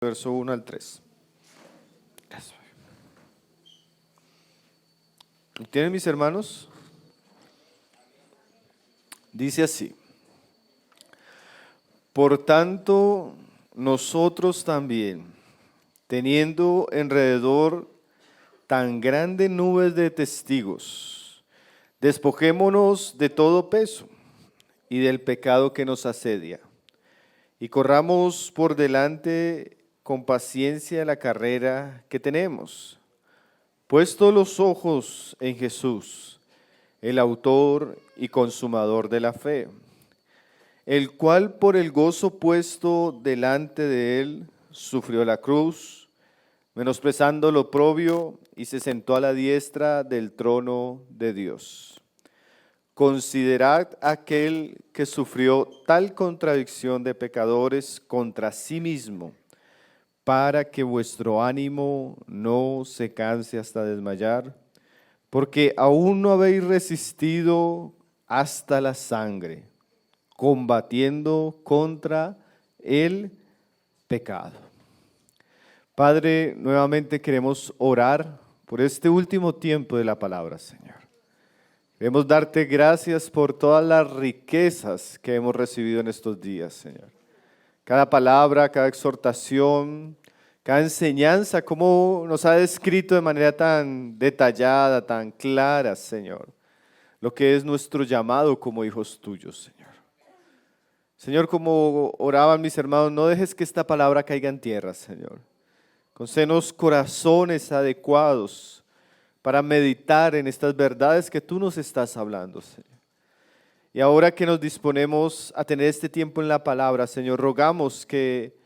Verso 1 al 3. ¿Tienen mis hermanos? Dice así: por tanto, nosotros también, teniendo alrededor tan grandes nubes de testigos, despojémonos de todo peso y del pecado que nos asedia, y corramos por delante con paciencia la carrera que tenemos, puesto los ojos en Jesús, el autor y consumador de la fe, el cual por el gozo puesto delante de él sufrió la cruz, menosprezando lo oprobio, y se sentó a la diestra del trono de Dios. Considerad aquel que sufrió tal contradicción de pecadores contra sí mismo, para que vuestro ánimo no se canse hasta desmayar, porque aún no habéis resistido hasta la sangre, combatiendo contra el pecado. Padre, nuevamente queremos orar por este último tiempo de la palabra, Señor. Queremos darte gracias por todas las riquezas que hemos recibido en estos días, Señor. Cada palabra, cada exhortación, cada enseñanza, como nos ha descrito de manera tan detallada, tan clara, Señor, lo que es nuestro llamado como hijos tuyos, Señor. Señor, como oraban mis hermanos, no dejes que esta palabra caiga en tierra, Señor. Concédenos corazones adecuados para meditar en estas verdades que tú nos estás hablando, Señor. Y ahora que nos disponemos a tener este tiempo en la palabra, Señor, rogamos que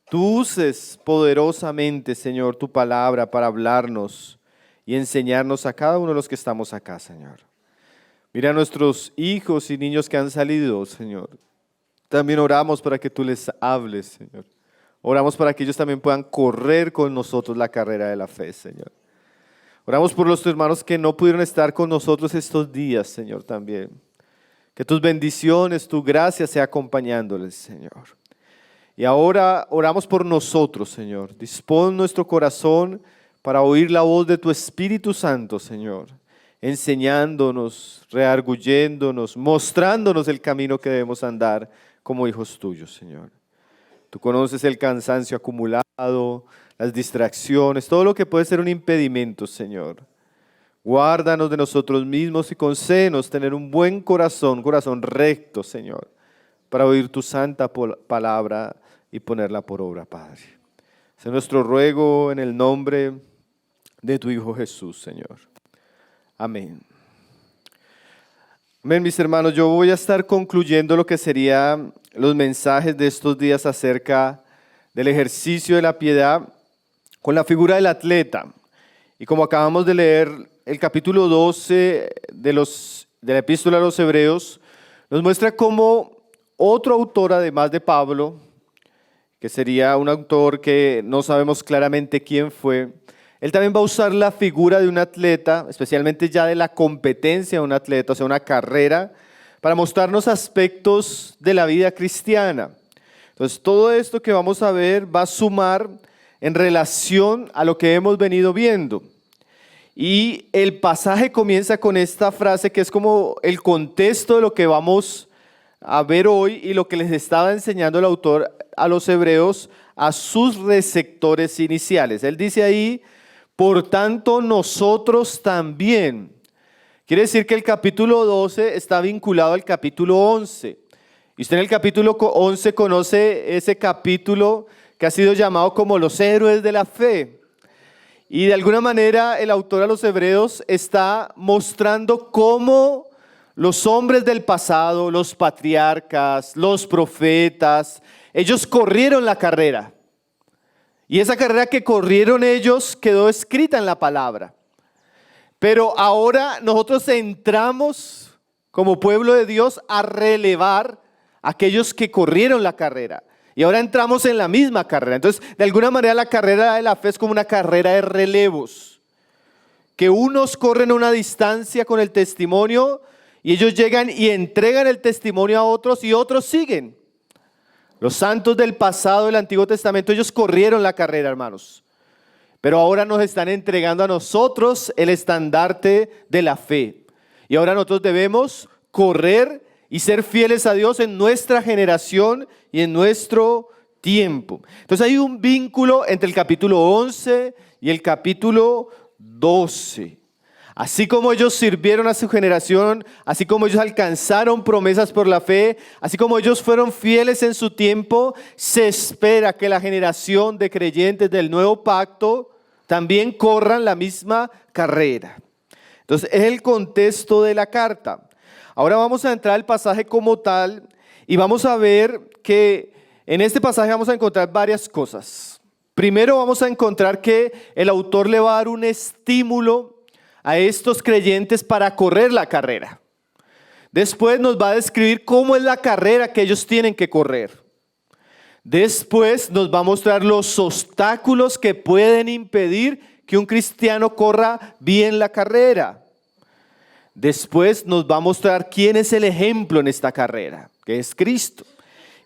tú uses poderosamente, Señor, tu palabra para hablarnos y enseñarnos a cada uno de los que estamos acá, Señor. Mira a nuestros hijos y niños que han salido, Señor. También oramos para que tú les hables, Señor. Oramos para que ellos también puedan correr con nosotros la carrera de la fe, Señor. Oramos por los hermanos que no pudieron estar con nosotros estos días, Señor, también. Que tus bendiciones, tu gracia sea acompañándoles, Señor. Y ahora oramos por nosotros, Señor. Dispón nuestro corazón para oír la voz de tu Espíritu Santo, Señor. Enseñándonos, rearguyéndonos, mostrándonos el camino que debemos andar como hijos tuyos, Señor. Tú conoces el cansancio acumulado, las distracciones, todo lo que puede ser un impedimento, Señor. Guárdanos de nosotros mismos y concédenos tener un buen corazón recto, Señor, para oír tu santa palabra y ponerla por obra, Padre. Es nuestro ruego en el nombre de tu Hijo Jesús, Señor. Amén. Amén, mis hermanos. Yo voy a estar concluyendo lo que serían los mensajes de estos días acerca del ejercicio de la piedad con la figura del atleta. Y como acabamos de leer, el capítulo 12 de la Epístola a los Hebreos nos muestra cómo otro autor, además de Pablo, que sería un autor que no sabemos claramente quién fue, él también va a usar la figura de un atleta, especialmente ya de la competencia de un atleta, o sea, una carrera, para mostrarnos aspectos de la vida cristiana. Entonces, todo esto que vamos a ver va a sumar en relación a lo que hemos venido viendo. Y el pasaje comienza con esta frase que es como el contexto de lo que vamos a ver hoy y lo que les estaba enseñando el autor a los hebreos a sus receptores iniciales. Él dice ahí: por tanto nosotros también. Quiere decir que el capítulo 12 está vinculado al capítulo 11. Y usted en el capítulo 11 conoce ese capítulo que ha sido llamado como los héroes de la fe. Y de alguna manera el autor a los hebreos está mostrando cómo los hombres del pasado, los patriarcas, los profetas, ellos corrieron la carrera. Y esa carrera que corrieron ellos quedó escrita en la palabra. Pero ahora nosotros entramos como pueblo de Dios a relevar a aquellos que corrieron la carrera. Y ahora entramos en la misma carrera. Entonces, de alguna manera la carrera de la fe es como una carrera de relevos. Que unos corren una distancia con el testimonio y ellos llegan y entregan el testimonio a otros y otros siguen. Los santos del pasado del Antiguo Testamento, ellos corrieron la carrera, hermanos. Pero ahora nos están entregando a nosotros el estandarte de la fe. Y ahora nosotros debemos correr y ser fieles a Dios en nuestra generación y en nuestro tiempo. Entonces hay un vínculo entre el capítulo 11 y el capítulo 12. Así como ellos sirvieron a su generación, así como ellos alcanzaron promesas por la fe, así como ellos fueron fieles en su tiempo, se espera que la generación de creyentes del nuevo pacto también corran la misma carrera. Entonces es el contexto de la carta. Ahora vamos a entrar al pasaje como tal y vamos a ver que en este pasaje vamos a encontrar varias cosas. Primero vamos a encontrar que el autor le va a dar un estímulo a estos creyentes para correr la carrera. Después nos va a describir cómo es la carrera que ellos tienen que correr. Después nos va a mostrar los obstáculos que pueden impedir que un cristiano corra bien la carrera. Después nos va a mostrar quién es el ejemplo en esta carrera, que es Cristo.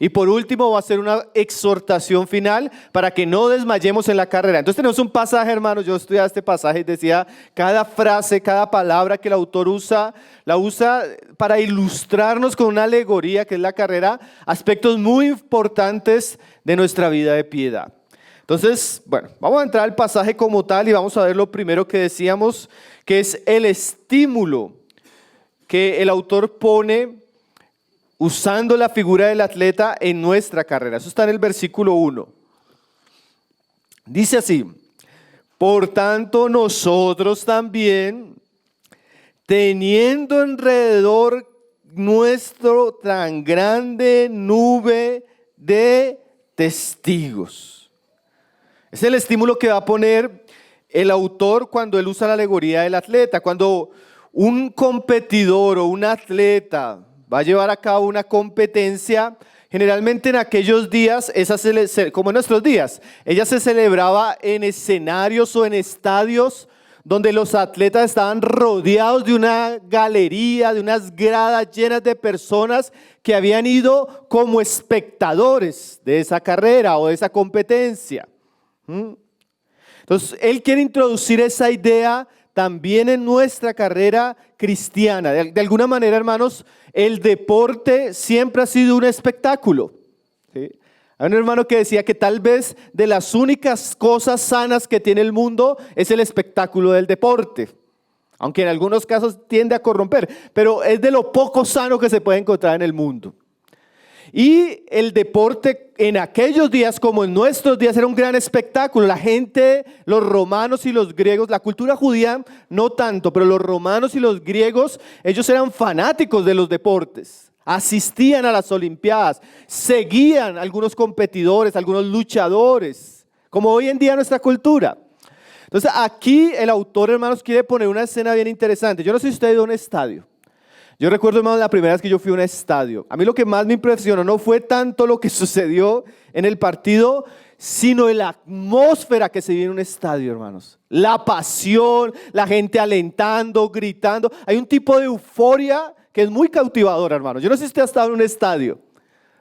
Y por último va a ser una exhortación final para que no desmayemos en la carrera. Entonces tenemos un pasaje, hermanos, yo estudiaba este pasaje y decía, cada frase, cada palabra que el autor usa, la usa para ilustrarnos con una alegoría que es la carrera, aspectos muy importantes de nuestra vida de piedad. Entonces, bueno, vamos a entrar al pasaje como tal y vamos a ver lo primero que decíamos, que es el estímulo que el autor pone usando la figura del atleta en nuestra carrera. Eso está en el versículo 1. Dice así: por tanto nosotros también, teniendo alrededor nuestro tan grande nube de testigos. Es el estímulo que va a poner el autor cuando él usa la alegoría del atleta. Cuando un competidor o un atleta va a llevar a cabo una competencia, generalmente en aquellos días, como en nuestros días, ella se celebraba en escenarios o en estadios donde los atletas estaban rodeados de una galería, de unas gradas llenas de personas que habían ido como espectadores de esa carrera o de esa competencia. Entonces, él quiere introducir esa idea también en nuestra carrera cristiana. De alguna manera, hermanos, el deporte siempre ha sido un espectáculo. ¿Sí? Hay un hermano que decía que tal vez de las únicas cosas sanas que tiene el mundo es el espectáculo del deporte. Aunque en algunos casos tiende a corromper, pero es de lo poco sano que se puede encontrar en el mundo. Y el deporte en aquellos días como en nuestros días era un gran espectáculo. La gente, los romanos y los griegos, la cultura judía no tanto, pero los romanos y los griegos, ellos eran fanáticos de los deportes. Asistían a las olimpiadas, seguían a algunos competidores, algunos luchadores, como hoy en día nuestra cultura. Entonces aquí el autor, hermanos, quiere poner una escena bien interesante. Yo no sé si usted ha ido a un estadio. Yo recuerdo, hermano, la primera vez que yo fui a un estadio. A mí lo que más me impresionó no fue tanto lo que sucedió en el partido, sino la atmósfera que se vive en un estadio, hermanos. La pasión, la gente alentando, gritando. Hay un tipo de euforia que es muy cautivadora, hermanos. Yo no sé si usted ha estado en un estadio.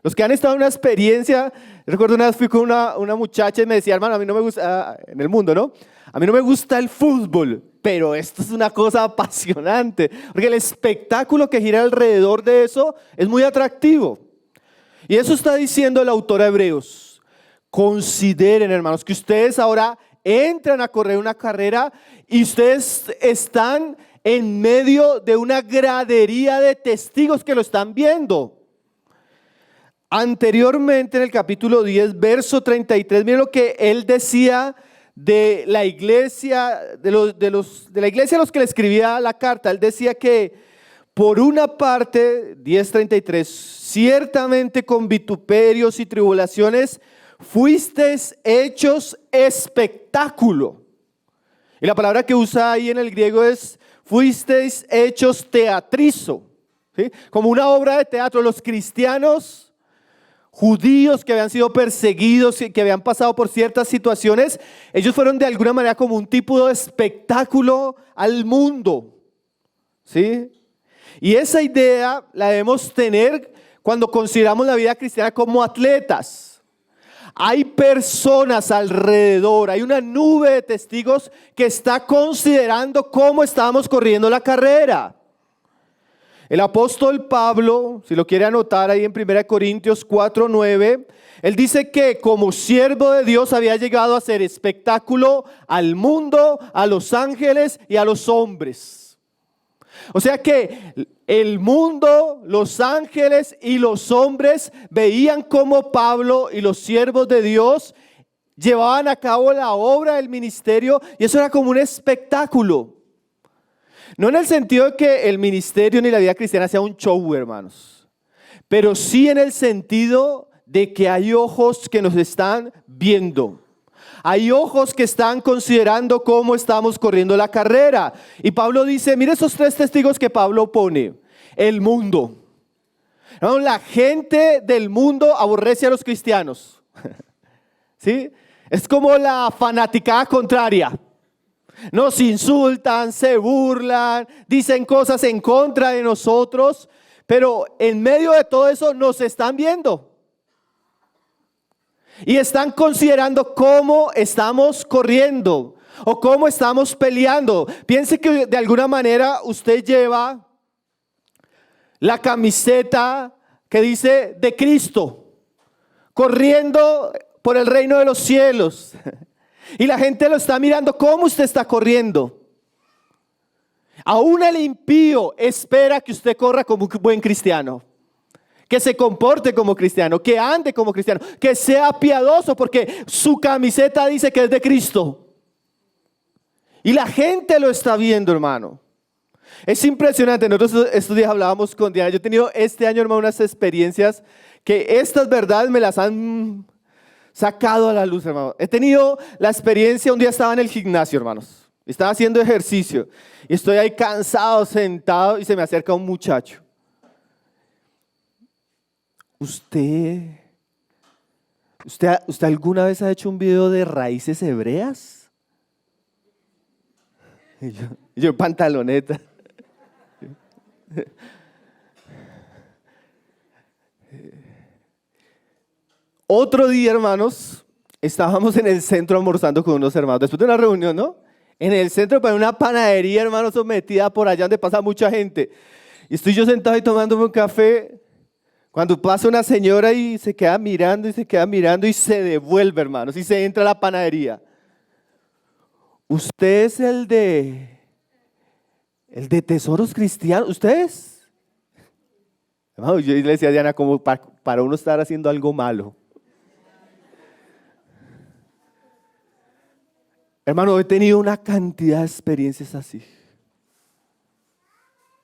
Los que han estado en una experiencia, recuerdo una vez fui con una muchacha y me decía, hermano, a mí no me gusta, en el mundo, ¿no? A mí no me gusta el fútbol, pero esto es una cosa apasionante, porque el espectáculo que gira alrededor de eso es muy atractivo. Y eso está diciendo el autor a Hebreos. Consideren, hermanos, que ustedes ahora entran a correr una carrera y ustedes están en medio de una gradería de testigos que lo están viendo. Anteriormente en el capítulo 10, verso 33, miren lo que él decía de la iglesia, de la iglesia a los que le escribía la carta. Él decía que por una parte, 10:33, ciertamente con vituperios y tribulaciones fuisteis hechos espectáculo. Y la palabra que usa ahí en el griego es fuisteis hechos teatrizo, ¿sí? Como una obra de teatro. Los cristianos judíos que habían sido perseguidos y que habían pasado por ciertas situaciones, ellos fueron de alguna manera como un tipo de espectáculo al mundo, ¿sí? Y esa idea la debemos tener cuando consideramos la vida cristiana como atletas. Hay personas alrededor, hay una nube de testigos que está considerando cómo estamos corriendo la carrera. El apóstol Pablo, si lo quiere anotar ahí en 1 Corintios 4:9, él dice que como siervo de Dios había llegado a ser espectáculo al mundo, a los ángeles y a los hombres. O sea que el mundo, los ángeles y los hombres veían cómo Pablo y los siervos de Dios llevaban a cabo la obra del ministerio, y eso era como un espectáculo. No en el sentido de que el ministerio ni la vida cristiana sea un show, hermanos, pero sí en el sentido de que hay ojos que nos están viendo. Hay ojos que están considerando cómo estamos corriendo la carrera. Y Pablo dice, mire esos 3 testigos que Pablo pone. El mundo. ¿No? La gente del mundo aborrece a los cristianos. ¿Sí? Es como la fanaticada contraria. Nos insultan, se burlan, dicen cosas en contra de nosotros, pero en medio de todo eso nos están viendo. Y están considerando cómo estamos corriendo o cómo estamos peleando. Piense que de alguna manera usted lleva la camiseta que dice de Cristo, corriendo por el reino de los cielos. Y la gente lo está mirando cómo usted está corriendo. Aún el impío espera que usted corra como un buen cristiano, que se comporte como cristiano, que ande como cristiano, que sea piadoso, porque su camiseta dice que es de Cristo. Y la gente lo está viendo, hermano. Es impresionante. Nosotros estos días hablábamos con Diana. Yo he tenido este año, hermano, unas experiencias que estas verdades me las han sacado a la luz, hermano. He tenido la experiencia, un día estaba en el gimnasio, hermanos. Estaba haciendo ejercicio y estoy ahí cansado, sentado, y se me acerca un muchacho. ¿Usted alguna vez ha hecho un video de raíces hebreas? Y yo en pantaloneta. Otro día, hermanos, estábamos en el centro almorzando con unos hermanos, después de una reunión, ¿no? En el centro, para una panadería, hermanos, sometida por allá donde pasa mucha gente. Y estoy yo sentado ahí tomándome un café, cuando pasa una señora y se queda mirando y se queda mirando y se devuelve, hermanos, y se entra a la panadería. ¿Usted es el de Tesoros Cristianos? ¿Ustedes? Hermano, yo le decía a Diana, como para uno estar haciendo algo malo. Hermano, he tenido una cantidad de experiencias así.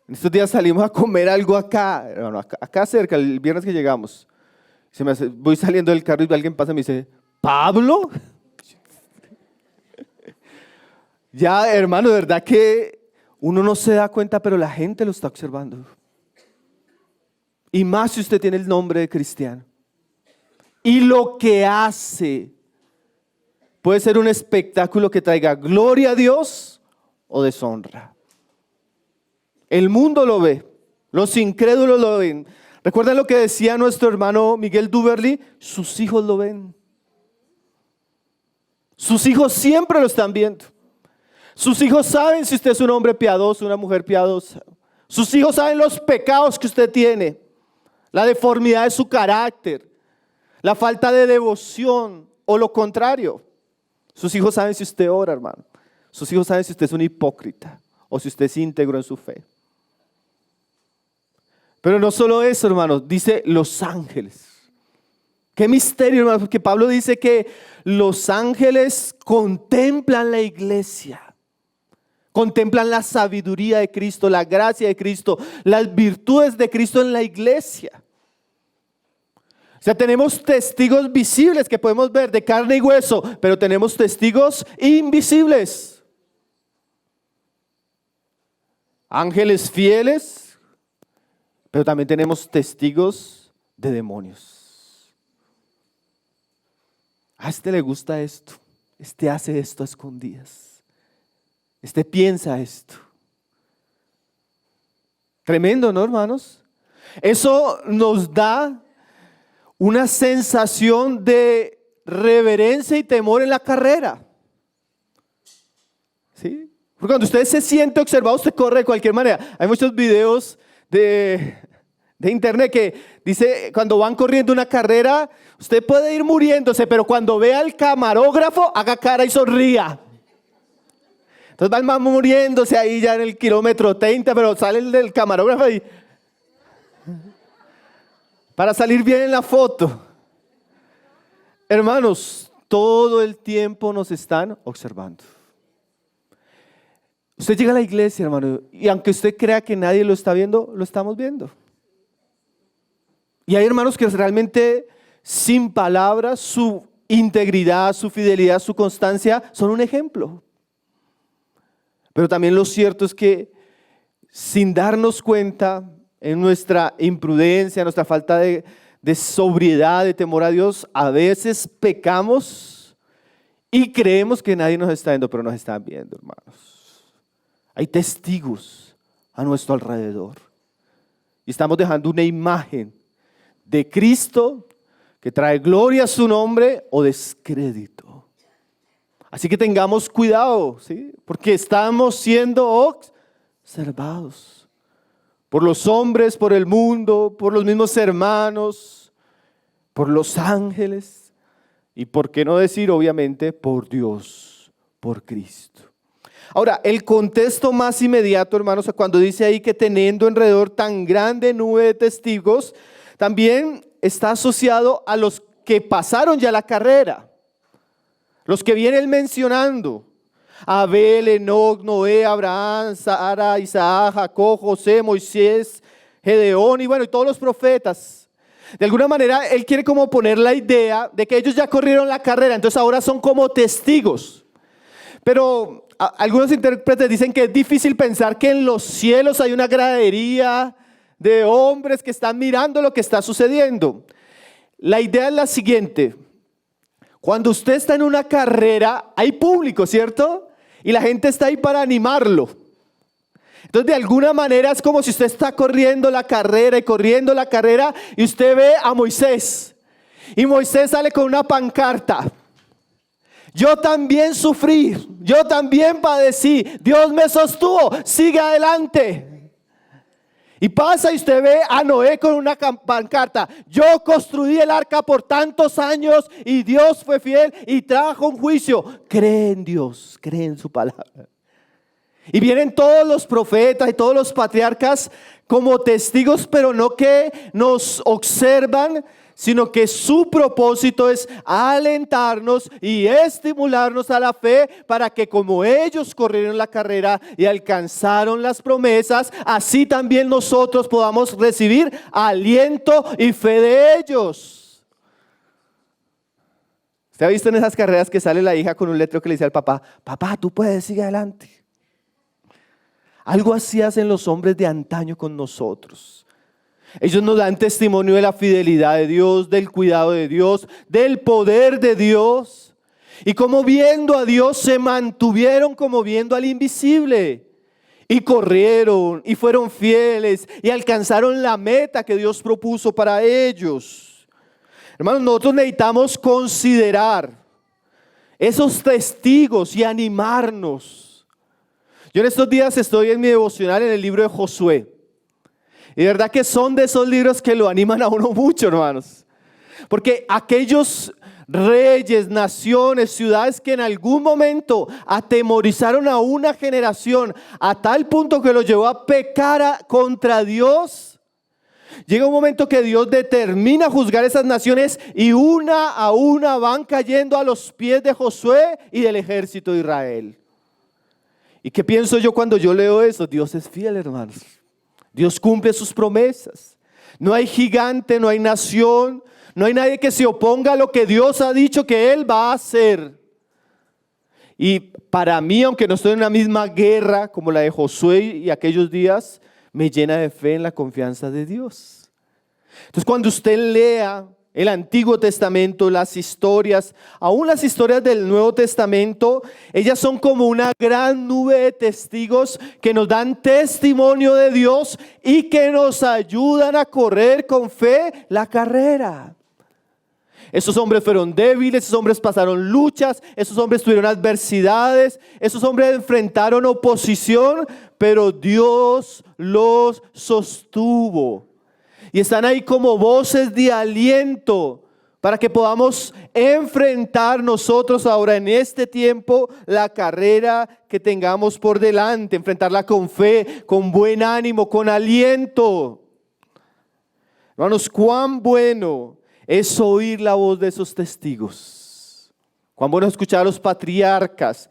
En estos días salimos a comer algo acá, hermano, acá cerca, el viernes que llegamos. Voy saliendo del carro y alguien pasa y me dice, ¿Pablo? Ya, hermano, de verdad que uno no se da cuenta, pero la gente lo está observando. Y más si usted tiene el nombre de cristiano. Y lo que hace puede ser un espectáculo que traiga gloria a Dios o deshonra. El mundo lo ve, los incrédulos lo ven. ¿Recuerdan lo que decía nuestro hermano Miguel Duberly? Sus hijos lo ven. Sus hijos siempre lo están viendo. Sus hijos saben si usted es un hombre piadoso, una mujer piadosa. Sus hijos saben los pecados que usted tiene, la deformidad de su carácter, la falta de devoción o lo contrario. Sus hijos saben si usted ora, hermano. Sus hijos saben si usted es un hipócrita o si usted es íntegro en su fe. Pero no solo eso, hermanos, dice los ángeles. Qué misterio, hermanos, porque Pablo dice que los ángeles contemplan la iglesia. Contemplan la sabiduría de Cristo, la gracia de Cristo, las virtudes de Cristo en la iglesia. O sea, tenemos testigos visibles que podemos ver de carne y hueso, pero tenemos testigos invisibles. Ángeles fieles, pero también tenemos testigos de demonios. A este le gusta esto, este hace esto a escondidas, este piensa esto. Tremendo, ¿no, hermanos? Eso nos da una sensación de reverencia y temor en la carrera. ¿Sí? Porque cuando usted se siente observado, usted corre de cualquier manera. Hay muchos videos de internet que dice, cuando van corriendo una carrera, usted puede ir muriéndose, pero cuando vea al camarógrafo, haga cara y sonría. Entonces van muriéndose ahí ya en el kilómetro 30, pero sale el del camarógrafo y para salir bien en la foto. Hermanos, todo el tiempo nos están observando. Usted llega a la iglesia, hermano, y aunque usted crea que nadie lo está viendo, lo estamos viendo. Y hay hermanos que realmente sin palabras, su integridad, su fidelidad, su constancia son un ejemplo. Pero también lo cierto es que sin darnos cuenta, en nuestra imprudencia, nuestra falta de sobriedad, de temor a Dios, a veces pecamos y creemos que nadie nos está viendo, pero nos están viendo, hermanos. Hay testigos a nuestro alrededor y estamos dejando una imagen de Cristo que trae gloria a su nombre o descrédito. Así que tengamos cuidado, ¿sí? Porque estamos siendo observados por los hombres, por el mundo, por los mismos hermanos, por los ángeles y, por qué no decir, obviamente, por Dios, por Cristo. Ahora, el contexto más inmediato, hermanos, cuando dice ahí que teniendo alrededor tan grande nube de testigos, también está asociado a los que pasaron ya la carrera. Los que viene él mencionando: Abel, Enoc, Noé, Abraham, Sara, Isaac, Jacob, José, Moisés, Gedeón y bueno, y todos los profetas. De alguna manera él quiere como poner la idea de que ellos ya corrieron la carrera, entonces ahora son como testigos. Pero algunos intérpretes dicen que es difícil pensar que en los cielos hay una gradería de hombres que están mirando lo que está sucediendo. La idea es la siguiente: cuando usted está en una carrera, hay público, ¿cierto? Y la gente está ahí para animarlo. Entonces, de alguna manera es como si usted está corriendo la carrera y usted ve a Moisés. Y Moisés sale con una pancarta: yo también sufrí, yo también padecí, Dios me sostuvo, sigue adelante. Y pasa y usted ve a Noé con una pancarta: yo construí el arca por tantos años y Dios fue fiel y trajo un juicio. Cree en Dios, cree en su palabra. Y vienen todos los profetas y todos los patriarcas como testigos, pero no que nos observan, sino que su propósito es alentarnos y estimularnos a la fe para que como ellos corrieron la carrera y alcanzaron las promesas, así también nosotros podamos recibir aliento y fe de ellos. ¿Usted ha visto en esas carreras que sale la hija con un letrero que le dice al papá: papá, tú puedes, sigue adelante? Algo así hacen los hombres de antaño con nosotros. Ellos nos dan testimonio de la fidelidad de Dios, del cuidado de Dios, del poder de Dios. Y como viendo a Dios se mantuvieron como viendo al invisible. Y corrieron y fueron fieles y alcanzaron la meta que Dios propuso para ellos. Hermanos, nosotros necesitamos considerar esos testigos y animarnos. Yo en estos días estoy en mi devocional en el libro de Josué. Y de verdad que son de esos libros que lo animan a uno mucho, hermanos. Porque aquellos reyes, naciones, ciudades que en algún momento atemorizaron a una generación a tal punto que los llevó a pecar contra Dios, llega un momento que Dios determina juzgar esas naciones y una a una van cayendo a los pies de Josué y del ejército de Israel. ¿Y qué pienso yo cuando yo leo eso? Dios es fiel, hermanos. Dios cumple sus promesas. No hay gigante, no hay nación, no hay nadie que se oponga a lo que Dios ha dicho que Él va a hacer. Y para mí, aunque no estoy en una misma guerra como la de Josué y aquellos días, me llena de fe en la confianza de Dios. Entonces, cuando usted lea el Antiguo Testamento, las historias, aún las historias del Nuevo Testamento, ellas son como una gran nube de testigos que nos dan testimonio de Dios y que nos ayudan a correr con fe la carrera. Esos hombres fueron débiles, esos hombres pasaron luchas, esos hombres tuvieron adversidades, esos hombres enfrentaron oposición, pero Dios los sostuvo. Y están ahí como voces de aliento para que podamos enfrentar nosotros ahora en este tiempo la carrera que tengamos por delante, enfrentarla con fe, con buen ánimo, con aliento. Hermanos, cuán bueno es oír la voz de esos testigos. Cuán bueno es escuchar a los patriarcas,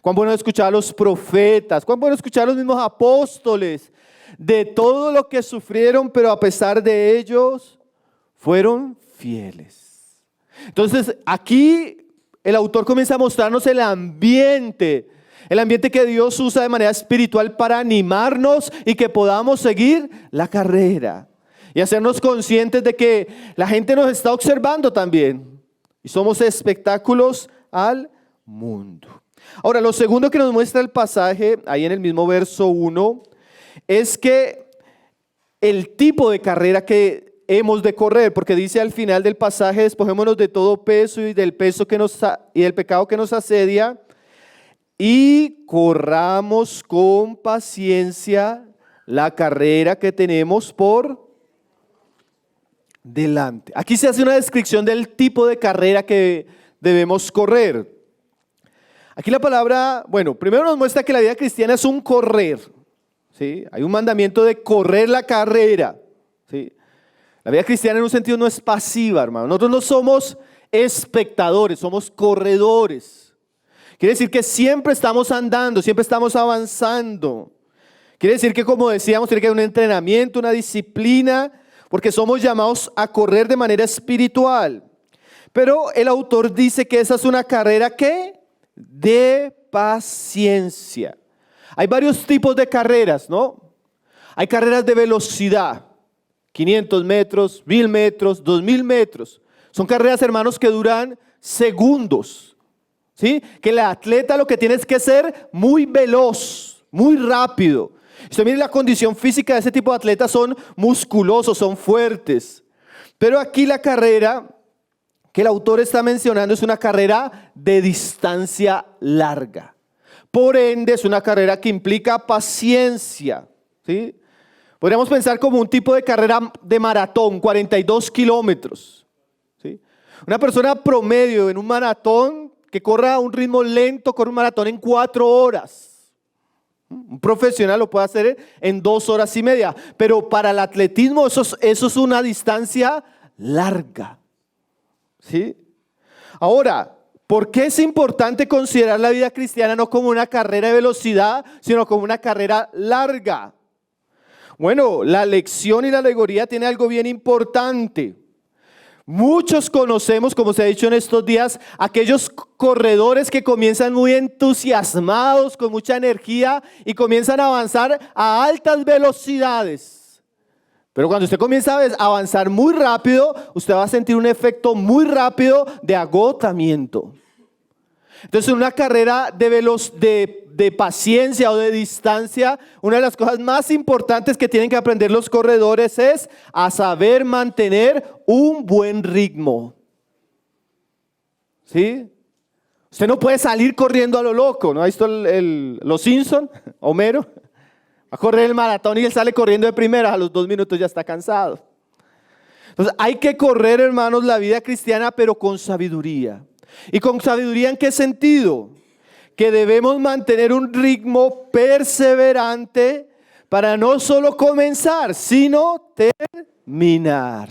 cuán bueno es escuchar a los profetas, cuán bueno es escuchar a los mismos apóstoles, de todo lo que sufrieron, pero a pesar de ellos, fueron fieles. Entonces, aquí el autor comienza a mostrarnos el ambiente que Dios usa de manera espiritual para animarnos y que podamos seguir la carrera. Y hacernos conscientes de que la gente nos está observando también. Y somos espectáculos al mundo. Ahora, lo segundo que nos muestra el pasaje, ahí en el mismo verso 1, es que el tipo de carrera que hemos de correr, porque dice al final del pasaje, despojémonos de todo peso y del pecado que nos asedia y corramos con paciencia la carrera que tenemos por delante. Aquí se hace una descripción del tipo de carrera que debemos correr. Aquí la palabra, bueno, primero nos muestra que la vida cristiana es un correr. ¿Sí? Hay un mandamiento de correr la carrera. ¿Sí? La vida cristiana en un sentido no es pasiva, hermano. Nosotros no somos espectadores, somos corredores. Quiere decir que siempre estamos andando, siempre estamos avanzando. Quiere decir que, como decíamos, tiene que haber un entrenamiento, una disciplina, porque somos llamados a correr de manera espiritual. Pero el autor dice que esa es una carrera ¿qué? De paciencia. Hay varios tipos de carreras, ¿no? Hay carreras de velocidad, 500 metros, 1000 metros, 2000 metros. Son carreras, hermanos, que duran segundos, ¿sí? Que el atleta lo que tiene es que ser muy veloz, muy rápido. Usted mire la condición física de ese tipo de atletas, son musculosos, son fuertes. Pero aquí la carrera que el autor está mencionando es una carrera de distancia larga. Por ende, es una carrera que implica paciencia, ¿sí? Podríamos pensar como un tipo de carrera de maratón, 42 kilómetros, ¿sí? Una persona promedio en un maratón que corra a un ritmo lento, corre un maratón en 4 horas. Un profesional lo puede hacer en 2 horas y media, pero para el atletismo eso es una distancia larga, ¿sí? Ahora, ¿por qué es importante considerar la vida cristiana no como una carrera de velocidad, sino como una carrera larga? Bueno, la lección y la alegoría tiene algo bien importante. Muchos conocemos, como se ha dicho en estos días, aquellos corredores que comienzan muy entusiasmados, con mucha energía y comienzan a avanzar a altas velocidades. Pero cuando usted comienza a avanzar muy rápido, usted va a sentir un efecto muy rápido de agotamiento. Entonces, en una carrera de paciencia o de distancia, una de las cosas más importantes que tienen que aprender los corredores es a saber mantener un buen ritmo. ¿Sí? Usted no puede salir corriendo a lo loco, ¿no ha visto los Simpson? Homero va a correr el maratón y él sale corriendo de primera, a los 2 minutos ya está cansado. Entonces, hay que correr, hermanos, la vida cristiana, pero con sabiduría. ¿Y con sabiduría en qué sentido? Que debemos mantener un ritmo perseverante para no solo comenzar, sino terminar.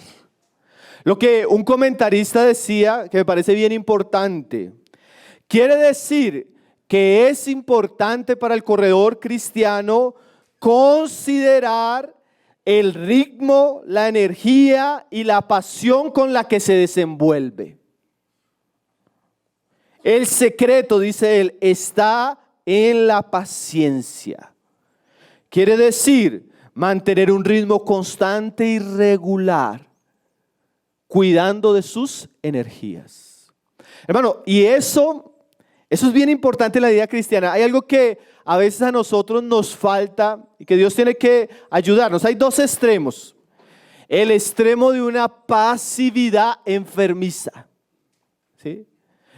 Lo que un comentarista decía, que me parece bien importante, quiere decir que es importante para el corredor cristiano considerar el ritmo, la energía y la pasión con la que se desenvuelve. El secreto, dice él, está en la paciencia. Quiere decir mantener un ritmo constante y regular. cuidando de sus energías. Hermano, y eso es bien importante en la vida cristiana. Hay algo que a veces a nosotros nos falta y que Dios tiene que ayudarnos. Hay dos extremos. El extremo de una pasividad enfermiza, ¿sí?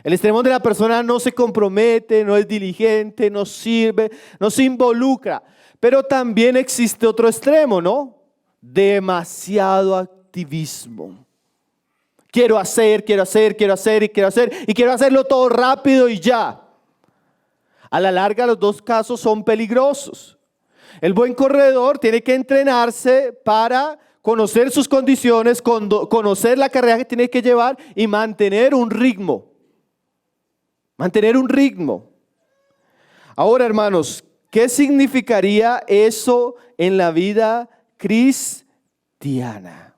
El extremo donde la persona no se compromete, no es diligente, no sirve, no se involucra. Pero también existe otro extremo, ¿no? Demasiado activismo. Quiero hacer y quiero hacerlo todo rápido y ya. A la larga los dos casos son peligrosos. El buen corredor tiene que entrenarse para conocer sus condiciones, conocer la carrera que tiene que llevar y mantener un ritmo. Mantener un ritmo. Ahora, hermanos, ¿qué significaría eso en la vida cristiana?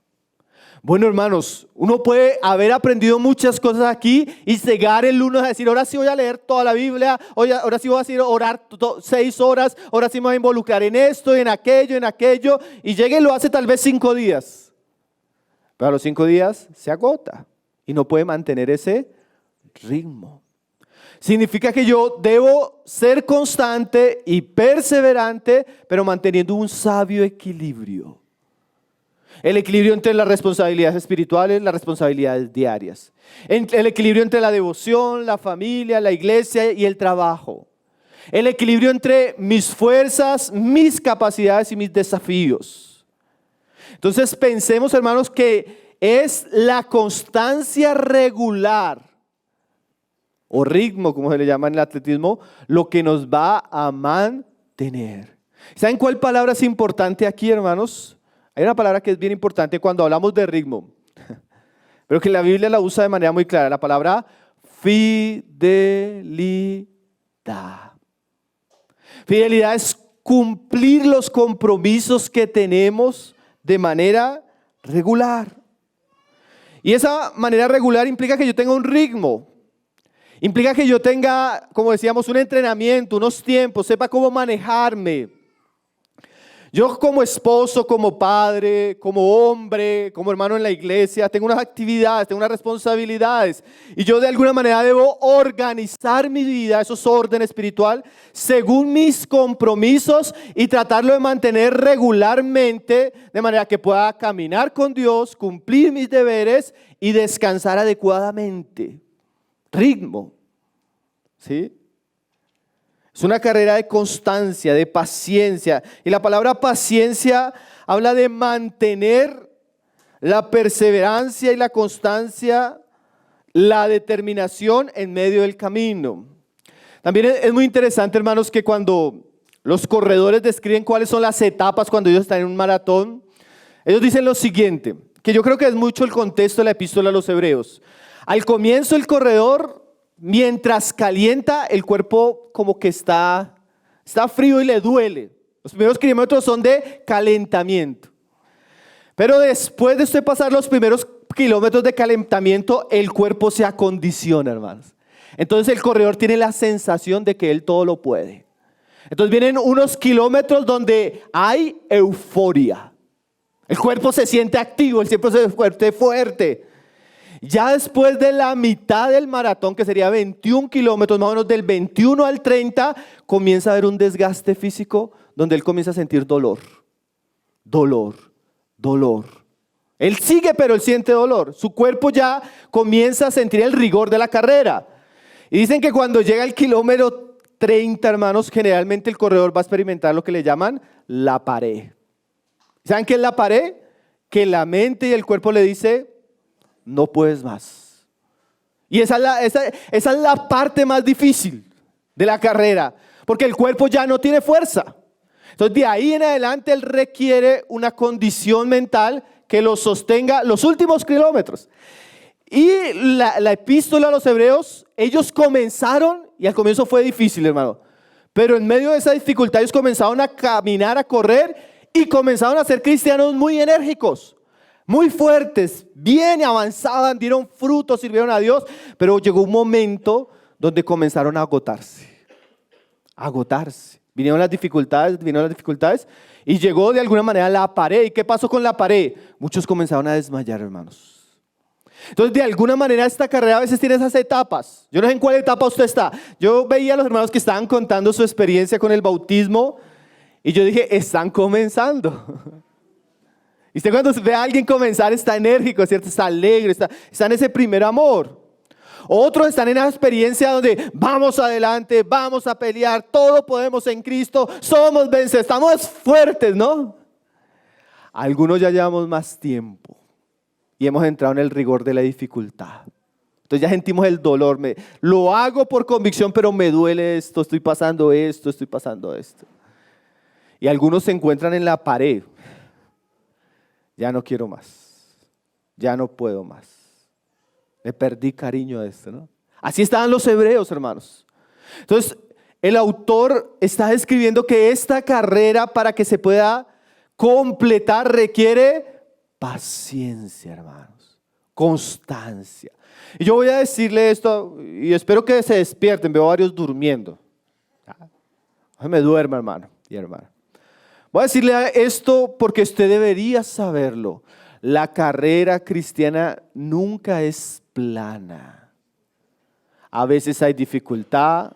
Bueno, hermanos, uno puede haber aprendido muchas cosas aquí y llegar el lunes a decir, ahora sí voy a leer toda la Biblia, ahora sí voy a decir, orar 6 horas, ahora sí me voy a involucrar en esto, en aquello, y llega y lo hace tal vez 5 días. Pero a los 5 días se agota y no puede mantener ese ritmo. Significa que yo debo ser constante y perseverante, pero manteniendo un sabio equilibrio. El equilibrio entre las responsabilidades espirituales, las responsabilidades diarias. El equilibrio entre la devoción, la familia, la iglesia y el trabajo. El equilibrio entre mis fuerzas, mis capacidades y mis desafíos. Entonces pensemos, hermanos, que es la constancia regular o ritmo, como se le llama en el atletismo, lo que nos va a mantener. ¿Saben cuál palabra es importante aquí, hermanos? Hay una palabra que es bien importante cuando hablamos de ritmo, pero que la Biblia la usa de manera muy clara, la palabra fidelidad. Fidelidad es cumplir los compromisos que tenemos de manera regular. Y esa manera regular implica que yo tenga un ritmo. Implica que yo tenga, como decíamos, un entrenamiento, unos tiempos, sepa cómo manejarme. Yo como esposo, como padre, como hombre, como hermano en la iglesia, tengo unas actividades, tengo unas responsabilidades. Y yo de alguna manera debo organizar mi vida, eso es orden espiritual, según mis compromisos y tratarlo de mantener regularmente, de manera que pueda caminar con Dios, cumplir mis deberes y descansar adecuadamente. Ritmo, ¿sí? Es una carrera de constancia, de paciencia. Y la palabra paciencia habla de mantener la perseverancia y la constancia, la determinación en medio del camino. También es muy interesante, hermanos, que cuando los corredores describen cuáles son las etapas cuando ellos están en un maratón, ellos dicen lo siguiente, que yo creo que es mucho el contexto de la epístola a los Hebreos. Al comienzo el corredor, mientras calienta, el cuerpo como que está frío y le duele. Los primeros kilómetros son de calentamiento. Pero después de usted pasar los primeros kilómetros de calentamiento, el cuerpo se acondiciona, hermanos. Entonces el corredor tiene la sensación de que él todo lo puede. Entonces vienen unos kilómetros donde hay euforia. El cuerpo se siente activo, el cuerpo se siente fuerte. Ya después de la mitad del maratón, que sería 21 kilómetros, más o menos del 21 al 30, comienza a haber un desgaste físico donde él comienza a sentir dolor. Él sigue, pero él siente dolor. Su cuerpo ya comienza a sentir el rigor de la carrera. Y dicen que cuando llega el kilómetro 30, hermanos, generalmente el corredor va a experimentar lo que le llaman la pared. ¿Saben qué es la pared? Que la mente y el cuerpo le dice, no puedes más. Y esa es la parte más difícil de la carrera, porque el cuerpo ya no tiene fuerza. Entonces de ahí en adelante él requiere una condición mental que lo sostenga los últimos kilómetros. Y la epístola a los Hebreos, ellos comenzaron, y al comienzo fue difícil, hermano, pero en medio de esa dificultad ellos comenzaron a caminar, a correr, y comenzaron a ser cristianos muy enérgicos, muy fuertes, bien avanzaban, dieron frutos, sirvieron a Dios, pero llegó un momento donde comenzaron a agotarse. Vinieron las dificultades y llegó de alguna manera la pared. ¿Y qué pasó con la pared? Muchos comenzaron a desmayar, hermanos. Entonces, de alguna manera, esta carrera a veces tiene esas etapas. Yo no sé en cuál etapa usted está. Yo veía a los hermanos que estaban contando su experiencia con el bautismo y yo dije, están comenzando. Y usted cuando ve a alguien comenzar está enérgico, ¿cierto? Está alegre, está en ese primer amor. Otros están en esa experiencia donde vamos adelante, vamos a pelear, todo podemos en Cristo, somos vencedores, estamos fuertes, ¿no? Algunos ya llevamos más tiempo y hemos entrado en el rigor de la dificultad. Entonces ya sentimos el dolor, lo hago por convicción, pero me duele esto, estoy pasando esto. Y algunos se encuentran en la pared. Ya no quiero más, ya no puedo más. Le perdí cariño a esto, ¿no? Así estaban los hebreos, hermanos. Entonces, el autor está describiendo que esta carrera, para que se pueda completar, requiere paciencia, hermanos, constancia. Y yo voy a decirle esto, y espero que se despierten, veo varios durmiendo. Me duerma, hermano y hermana. Voy a decirle esto porque usted debería saberlo. La carrera cristiana nunca es plana. A veces hay dificultad,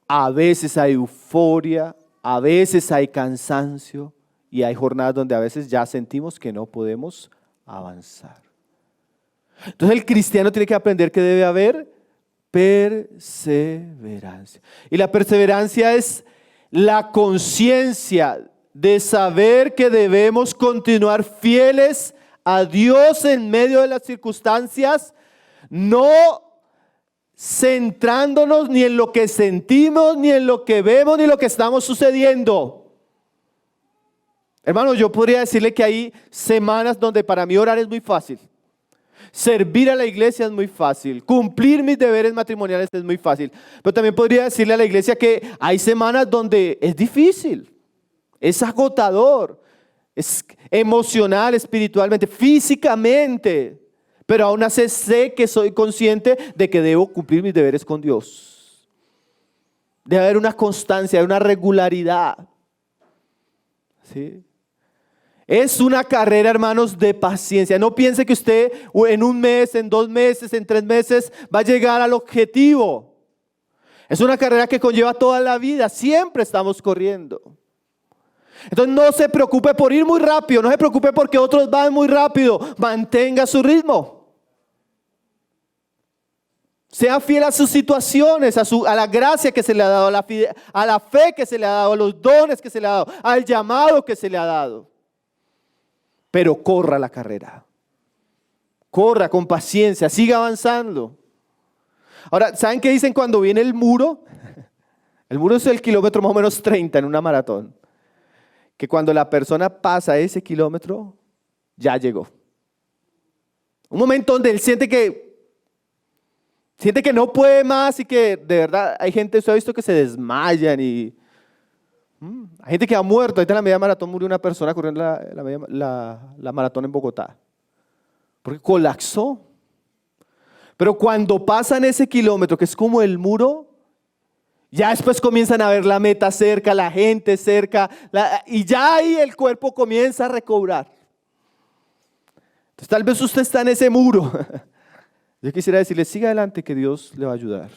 a veces hay euforia, a veces hay cansancio y hay jornadas donde a veces ya sentimos que no podemos avanzar. Entonces el cristiano tiene que aprender que debe haber perseverancia. Y la perseverancia es la conciencia de saber que debemos continuar fieles a Dios en medio de las circunstancias, no centrándonos ni en lo que sentimos, ni en lo que vemos, ni en lo que estamos sucediendo. Hermanos, yo podría decirle que hay semanas donde para mí orar es muy fácil. Servir a la iglesia es muy fácil. Cumplir mis deberes matrimoniales es muy fácil. Pero también podría decirle a la iglesia que hay semanas donde es difícil. Es agotador, es emocional, espiritualmente, físicamente, pero aún así sé que soy consciente de que debo cumplir mis deberes con Dios. Debe haber una constancia, una regularidad. ¿Sí? Es una carrera, hermanos, de paciencia. No piense que usted en un mes, en 2 meses, en 3 meses va a llegar al objetivo. Es una carrera que conlleva toda la vida, siempre estamos corriendo. Entonces no se preocupe por ir muy rápido, no se preocupe porque otros van muy rápido, mantenga su ritmo. Sea fiel a sus situaciones, a la gracia que se le ha dado, a la fe que se le ha dado, a los dones que se le ha dado, al llamado que se le ha dado. Pero corra la carrera, corra con paciencia, siga avanzando. Ahora, ¿saben qué dicen cuando viene el muro? El muro es el kilómetro más o menos 30 en una maratón. Que cuando la persona pasa ese kilómetro, ya llegó. Un momento donde él siente que no puede más y que de verdad hay gente, usted ha visto que se desmayan y hay gente que ha muerto. Ahorita en la media maratón murió una persona corriendo la maratón en Bogotá. Porque colapsó. Pero cuando pasan ese kilómetro, que es como el muro, ya después comienzan a ver la meta cerca, la gente cerca, y ya ahí el cuerpo comienza a recobrar. Entonces tal vez usted está en ese muro. Yo quisiera decirle, siga adelante que Dios le va a ayudar.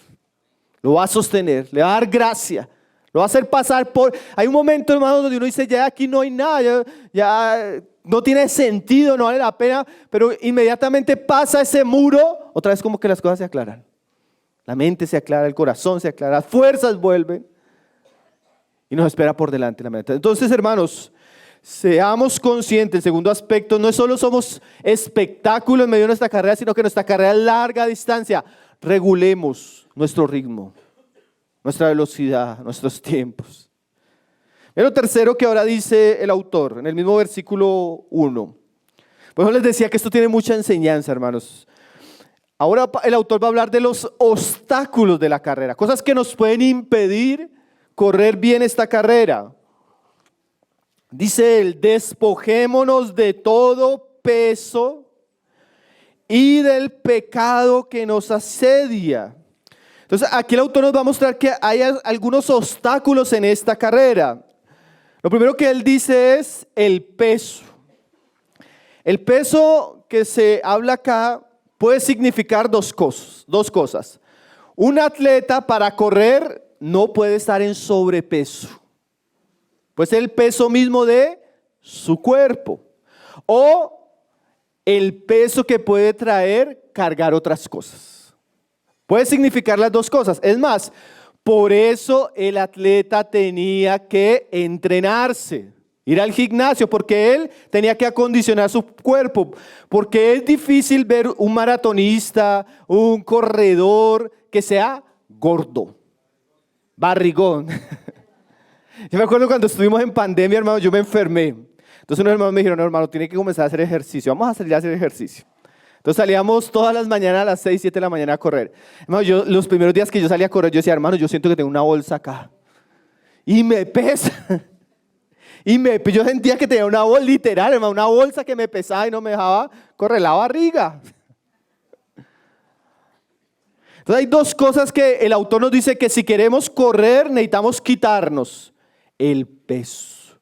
Lo va a sostener, le va a dar gracia, lo va a hacer pasar por... Hay un momento, hermano, donde uno dice, ya aquí no hay nada, ya no tiene sentido, no vale la pena, pero inmediatamente pasa ese muro, otra vez como que las cosas se aclaran. La mente se aclara, el corazón se aclara, las fuerzas vuelven y nos espera por delante la meta. Entonces, hermanos, seamos conscientes. El segundo aspecto, no solo somos espectáculos en medio de nuestra carrera, sino que nuestra carrera es larga distancia. Regulemos nuestro ritmo, nuestra velocidad, nuestros tiempos. Lo tercero que ahora dice el autor en el mismo versículo 1. Por eso les decía que esto tiene mucha enseñanza, hermanos. Ahora el autor va a hablar de los obstáculos de la carrera, cosas que nos pueden impedir correr bien esta carrera. Dice él, despojémonos de todo peso y del pecado que nos asedia. Entonces aquí el autor nos va a mostrar que hay algunos obstáculos en esta carrera. Lo primero que él dice es el peso. El peso que se habla acá puede significar dos cosas. Un atleta para correr no puede estar en sobrepeso. Pues el peso mismo de su cuerpo. O el peso que puede traer cargar otras cosas. Puede significar las dos cosas. Es más, por eso el atleta tenía que entrenarse, ir al gimnasio, porque él tenía que acondicionar su cuerpo. Porque es difícil ver un maratonista, un corredor que sea gordo, barrigón. Yo me acuerdo cuando estuvimos en pandemia, hermano, yo me enfermé. Entonces unos hermanos me dijeron, no, hermano, tiene que comenzar a hacer ejercicio. Vamos a salir a hacer ejercicio. Entonces salíamos todas las mañanas a las 6, 7 de la mañana a correr. Hermano, los primeros días que yo salía a correr, yo decía, hermano, yo siento que tengo una bolsa acá. Y me pesa. Yo sentía que tenía una bolsa, literal, hermano, una bolsa que me pesaba y no me dejaba correr la barriga. Entonces hay dos cosas que el autor nos dice que si queremos correr necesitamos quitarnos. El peso.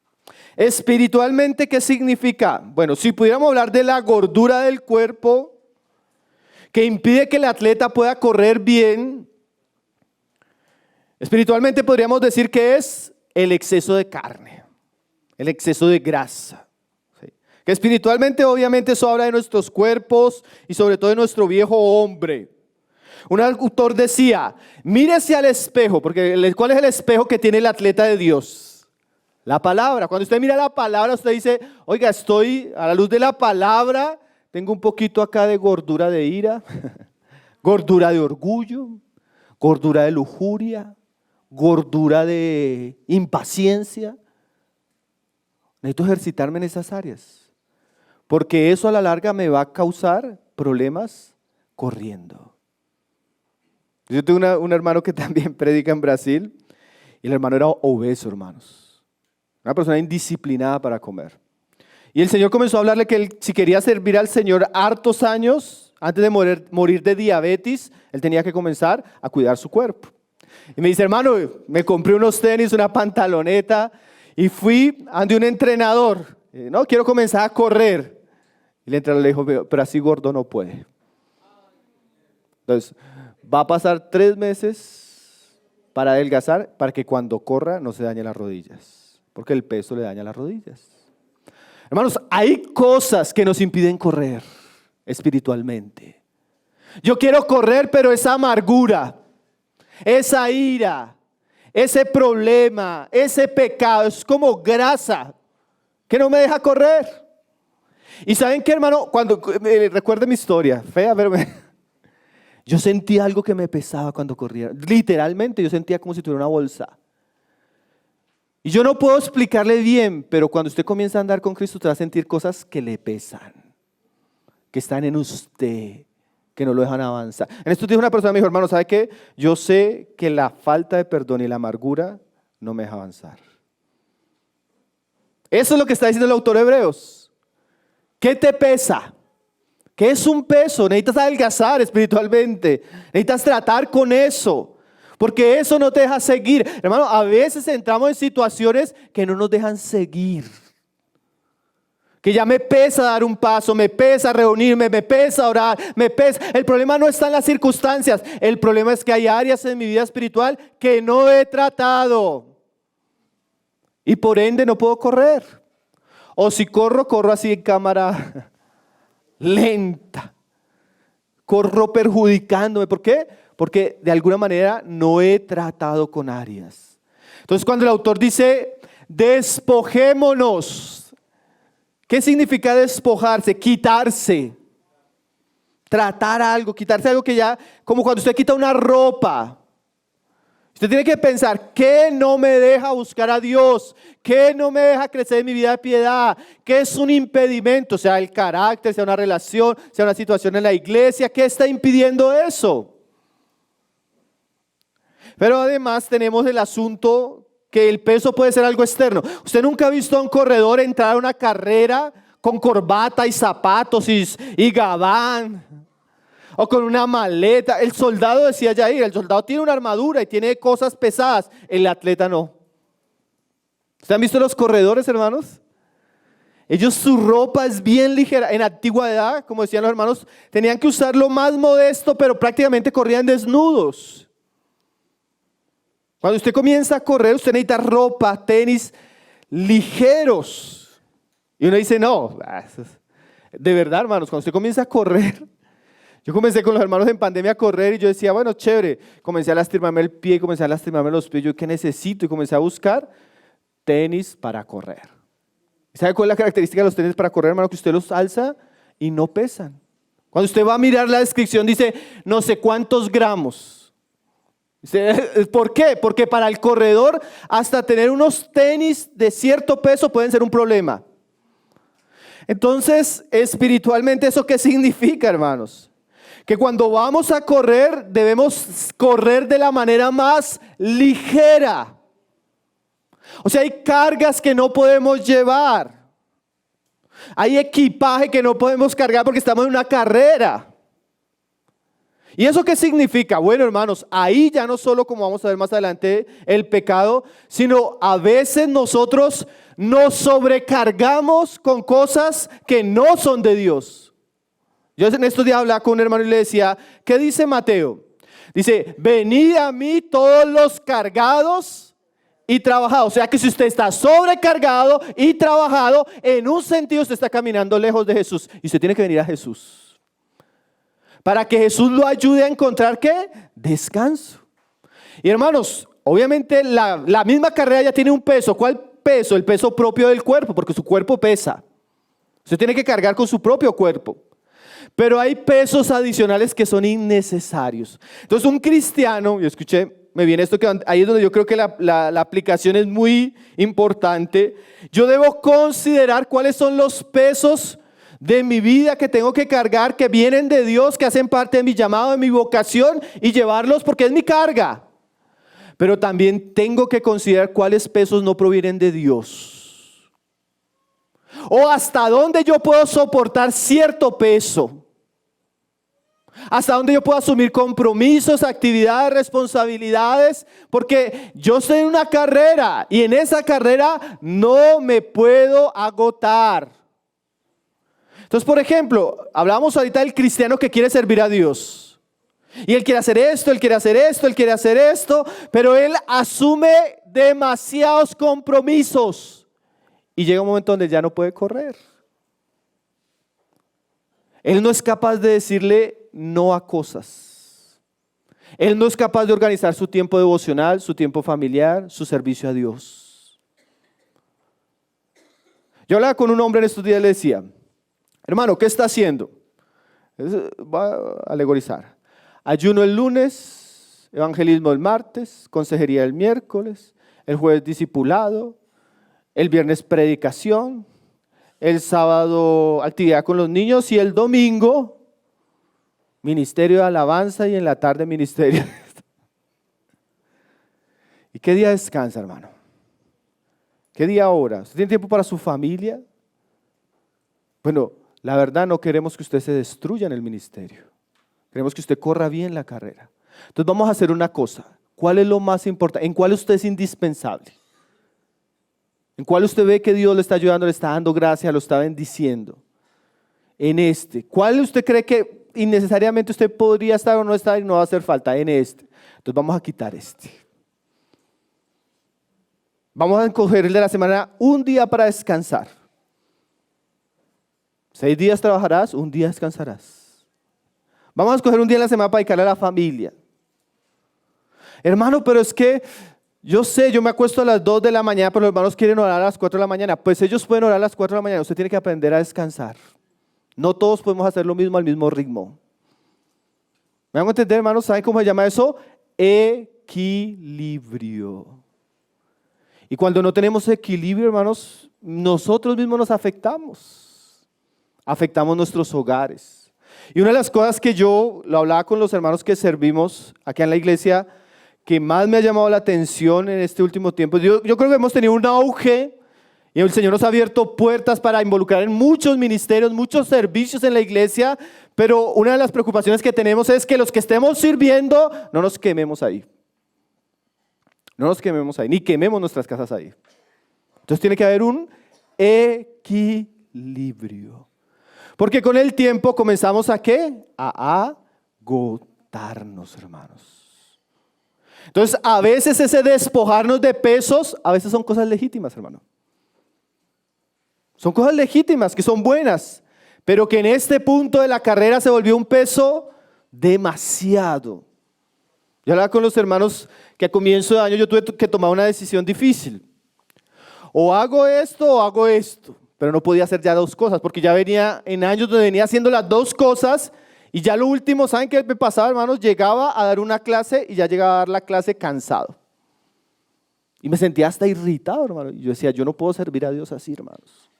Espiritualmente, ¿qué significa? Bueno, si pudiéramos hablar de la gordura del cuerpo que impide que el atleta pueda correr bien, espiritualmente podríamos decir que es el exceso de carne, el exceso de grasa. ¿Sí? Que espiritualmente obviamente eso habla de nuestros cuerpos y sobre todo de nuestro viejo hombre. Un autor decía, mírese al espejo, porque ¿cuál es el espejo que tiene el atleta de Dios? La palabra. Cuando usted mira la palabra, usted dice, oiga, estoy a la luz de la palabra, tengo un poquito acá de gordura de ira, gordura de orgullo, gordura de lujuria, gordura de impaciencia. Necesito ejercitarme en esas áreas, porque eso a la larga me va a causar problemas corriendo. Yo tengo un hermano que también predica en Brasil y el hermano era obeso, hermanos. Una persona indisciplinada para comer. Y el Señor comenzó a hablarle que él, si quería servir al Señor hartos años, antes de morir de diabetes, él tenía que comenzar a cuidar su cuerpo. Y me dice, hermano, me compré unos tenis, una pantaloneta y fui ante un entrenador. No, quiero comenzar a correr. Y el entrenador le dijo, pero así gordo no puede. Entonces, va a pasar 3 meses para adelgazar, para que cuando corra no se dañe las rodillas. Porque el peso le daña las rodillas. Hermanos, hay cosas que nos impiden correr espiritualmente. Yo quiero correr, pero esa amargura, esa ira, ese problema, ese pecado, es como grasa que no me deja correr. Y ¿saben qué, hermano? Cuando recuerde mi historia, fea, pero yo sentía algo que me pesaba cuando corría. Literalmente yo sentía como si tuviera una bolsa. Y yo no puedo explicarle bien, pero cuando usted comienza a andar con Cristo, usted va a sentir cosas que le pesan, que están en usted, que no lo dejan avanzar. En estos días una persona me dijo, hermano, ¿sabe qué? Yo sé que la falta de perdón y la amargura no me deja avanzar. Eso es lo que está diciendo el autor de Hebreos. ¿Qué te pesa? ¿Qué es un peso? Necesitas adelgazar espiritualmente. Necesitas tratar con eso. Porque eso no te deja seguir. Hermano, a veces entramos en situaciones que no nos dejan seguir. Que ya me pesa dar un paso, me pesa reunirme, me pesa orar, me pesa. El problema no está en las circunstancias. El problema es que hay áreas en mi vida espiritual que no he tratado. Y por ende no puedo correr. O si corro, corro así en cámara lenta. Corro perjudicándome. ¿Por qué? Porque de alguna manera no he tratado con áreas. Entonces cuando el autor dice, despojémonos. ¿Qué significa despojarse? Quitarse. Tratar algo, quitarse algo que ya, como cuando usted quita una ropa. Usted tiene que pensar, ¿qué no me deja buscar a Dios? ¿Qué no me deja crecer en mi vida de piedad? ¿Qué es un impedimento? Sea el carácter, sea una relación, sea una situación en la iglesia. ¿Qué está impidiendo eso? Pero además tenemos el asunto que el peso puede ser algo externo. Usted nunca ha visto a un corredor entrar a una carrera con corbata y zapatos y gabán o con una maleta. El soldado, decía Jair, el soldado tiene una armadura y tiene cosas pesadas. El atleta no. ¿Ustedes han visto los corredores, hermanos? Ellos, su ropa es bien ligera. En antigüedad, como decían los hermanos, tenían que usar lo más modesto, pero prácticamente corrían desnudos. Cuando usted comienza a correr, usted necesita ropa, tenis ligeros. Y uno dice, no, de verdad, hermanos, cuando usted comienza a correr, yo comencé con los hermanos en pandemia a correr y yo decía, bueno, chévere, comencé a lastimarme el pie, comencé a lastimarme los pies, yo qué necesito, y comencé a buscar tenis para correr. ¿Sabe cuál es la característica de los tenis para correr, hermano? Que usted los alza y no pesan. Cuando usted va a mirar la descripción dice no sé cuántos gramos. ¿Por qué? Porque para el corredor hasta tener unos tenis de cierto peso pueden ser un problema. Entonces, espiritualmente, ¿eso qué significa, hermanos? Que cuando vamos a correr debemos correr de la manera más ligera. O sea, hay cargas que no podemos llevar. Hay equipaje que no podemos cargar porque estamos en una carrera. ¿Y eso qué significa? Bueno, hermanos, ahí ya no solo, como vamos a ver más adelante, el pecado, sino a veces nosotros nos sobrecargamos con cosas que no son de Dios. Yo en estos días hablaba con un hermano y le decía, ¿qué dice Mateo? Dice, venid a mí todos los cargados y trabajado. O sea que si usted está sobrecargado y trabajado, en un sentido usted está caminando lejos de Jesús. Y usted tiene que venir a Jesús. Para que Jesús lo ayude a encontrar ¿qué? Descanso. Y hermanos, obviamente la misma carrera ya tiene un peso. ¿Cuál peso? El peso propio del cuerpo, porque su cuerpo pesa. Usted tiene que cargar con su propio cuerpo. Pero hay pesos adicionales que son innecesarios. Entonces un cristiano, yo escuché, me viene esto que ahí es donde yo creo que la aplicación es muy importante. Yo debo considerar cuáles son los pesos de mi vida que tengo que cargar, que vienen de Dios, que hacen parte de mi llamado, de mi vocación, y llevarlos porque es mi carga. Pero también tengo que considerar cuáles pesos no provienen de Dios. O hasta dónde yo puedo soportar cierto peso. Hasta dónde yo puedo asumir compromisos, actividades, responsabilidades, porque yo estoy en una carrera y en esa carrera no me puedo agotar. Entonces, por ejemplo, hablamos ahorita del cristiano que quiere servir a Dios. Y él quiere hacer esto, él quiere hacer esto, él quiere hacer esto, pero él asume demasiados compromisos y llega un momento donde ya no puede correr. Él no es capaz de decirle no a cosas. Él no es capaz de organizar su tiempo devocional, su tiempo familiar, su servicio a Dios. Yo hablaba con un hombre en estos días y le decía, hermano, ¿qué está haciendo? Va a alegorizar. Ayuno el lunes, evangelismo el martes, consejería el miércoles, el jueves discipulado, el viernes predicación, el sábado actividad con los niños y el domingo ministerio de alabanza y en la tarde ministerio. ¿Y qué día descansa, hermano? ¿Qué día ora? ¿Usted tiene tiempo para su familia? Bueno, la verdad no queremos que usted se destruya en el ministerio. Queremos que usted corra bien la carrera. Entonces vamos a hacer una cosa. ¿Cuál es lo más importante? ¿En cuál usted es indispensable? ¿En cuál usted ve que Dios le está ayudando, le está dando gracia, lo está bendiciendo? En este. ¿Cuál usted cree que innecesariamente usted podría estar o no estar y no va a hacer falta? En este. Entonces vamos a quitar este. Vamos a escoger el de la semana un día para descansar. 6 días trabajarás, un día descansarás. Vamos a escoger un día en la semana para dedicarle a la familia. Hermano, pero es que yo sé, yo me acuesto a las 2 de la mañana, pero los hermanos quieren orar a las 4 de la mañana. Pues ellos pueden orar a las 4 de la mañana. Usted tiene que aprender a descansar. No todos podemos hacer lo mismo al mismo ritmo. ¿Me van a entender, hermanos? ¿Saben cómo se llama eso? Equilibrio. Y cuando no tenemos equilibrio, hermanos, nosotros mismos nos afectamos. Afectamos nuestros hogares. Y una de las cosas que yo lo hablaba con los hermanos que servimos acá en la iglesia, que más me ha llamado la atención en este último tiempo, yo creo que hemos tenido un auge y el Señor nos ha abierto puertas para involucrar en muchos ministerios, muchos servicios en la iglesia, pero una de las preocupaciones que tenemos es que los que estemos sirviendo no nos quememos ahí. No nos quememos ahí, ni quememos nuestras casas ahí. Entonces tiene que haber un equilibrio. equilibrio. Porque con el tiempo comenzamos ¿a qué? A agotarnos, hermanos. Entonces, a veces ese despojarnos de pesos, a veces son cosas legítimas, hermano. Son cosas legítimas, que son buenas, pero que en este punto de la carrera se volvió un peso demasiado. Yo hablaba con los hermanos que a comienzo de año yo tuve que tomar una decisión difícil. O hago esto o hago esto. Pero no podía hacer ya dos cosas, porque ya venía en años donde venía haciendo las dos cosas. Y ya lo último, ¿saben qué me pasaba, hermanos? Llegaba a dar una clase y ya llegaba a dar la clase cansado. Y me sentía hasta irritado, hermano. Y yo decía, yo no puedo servir a Dios así, hermanos.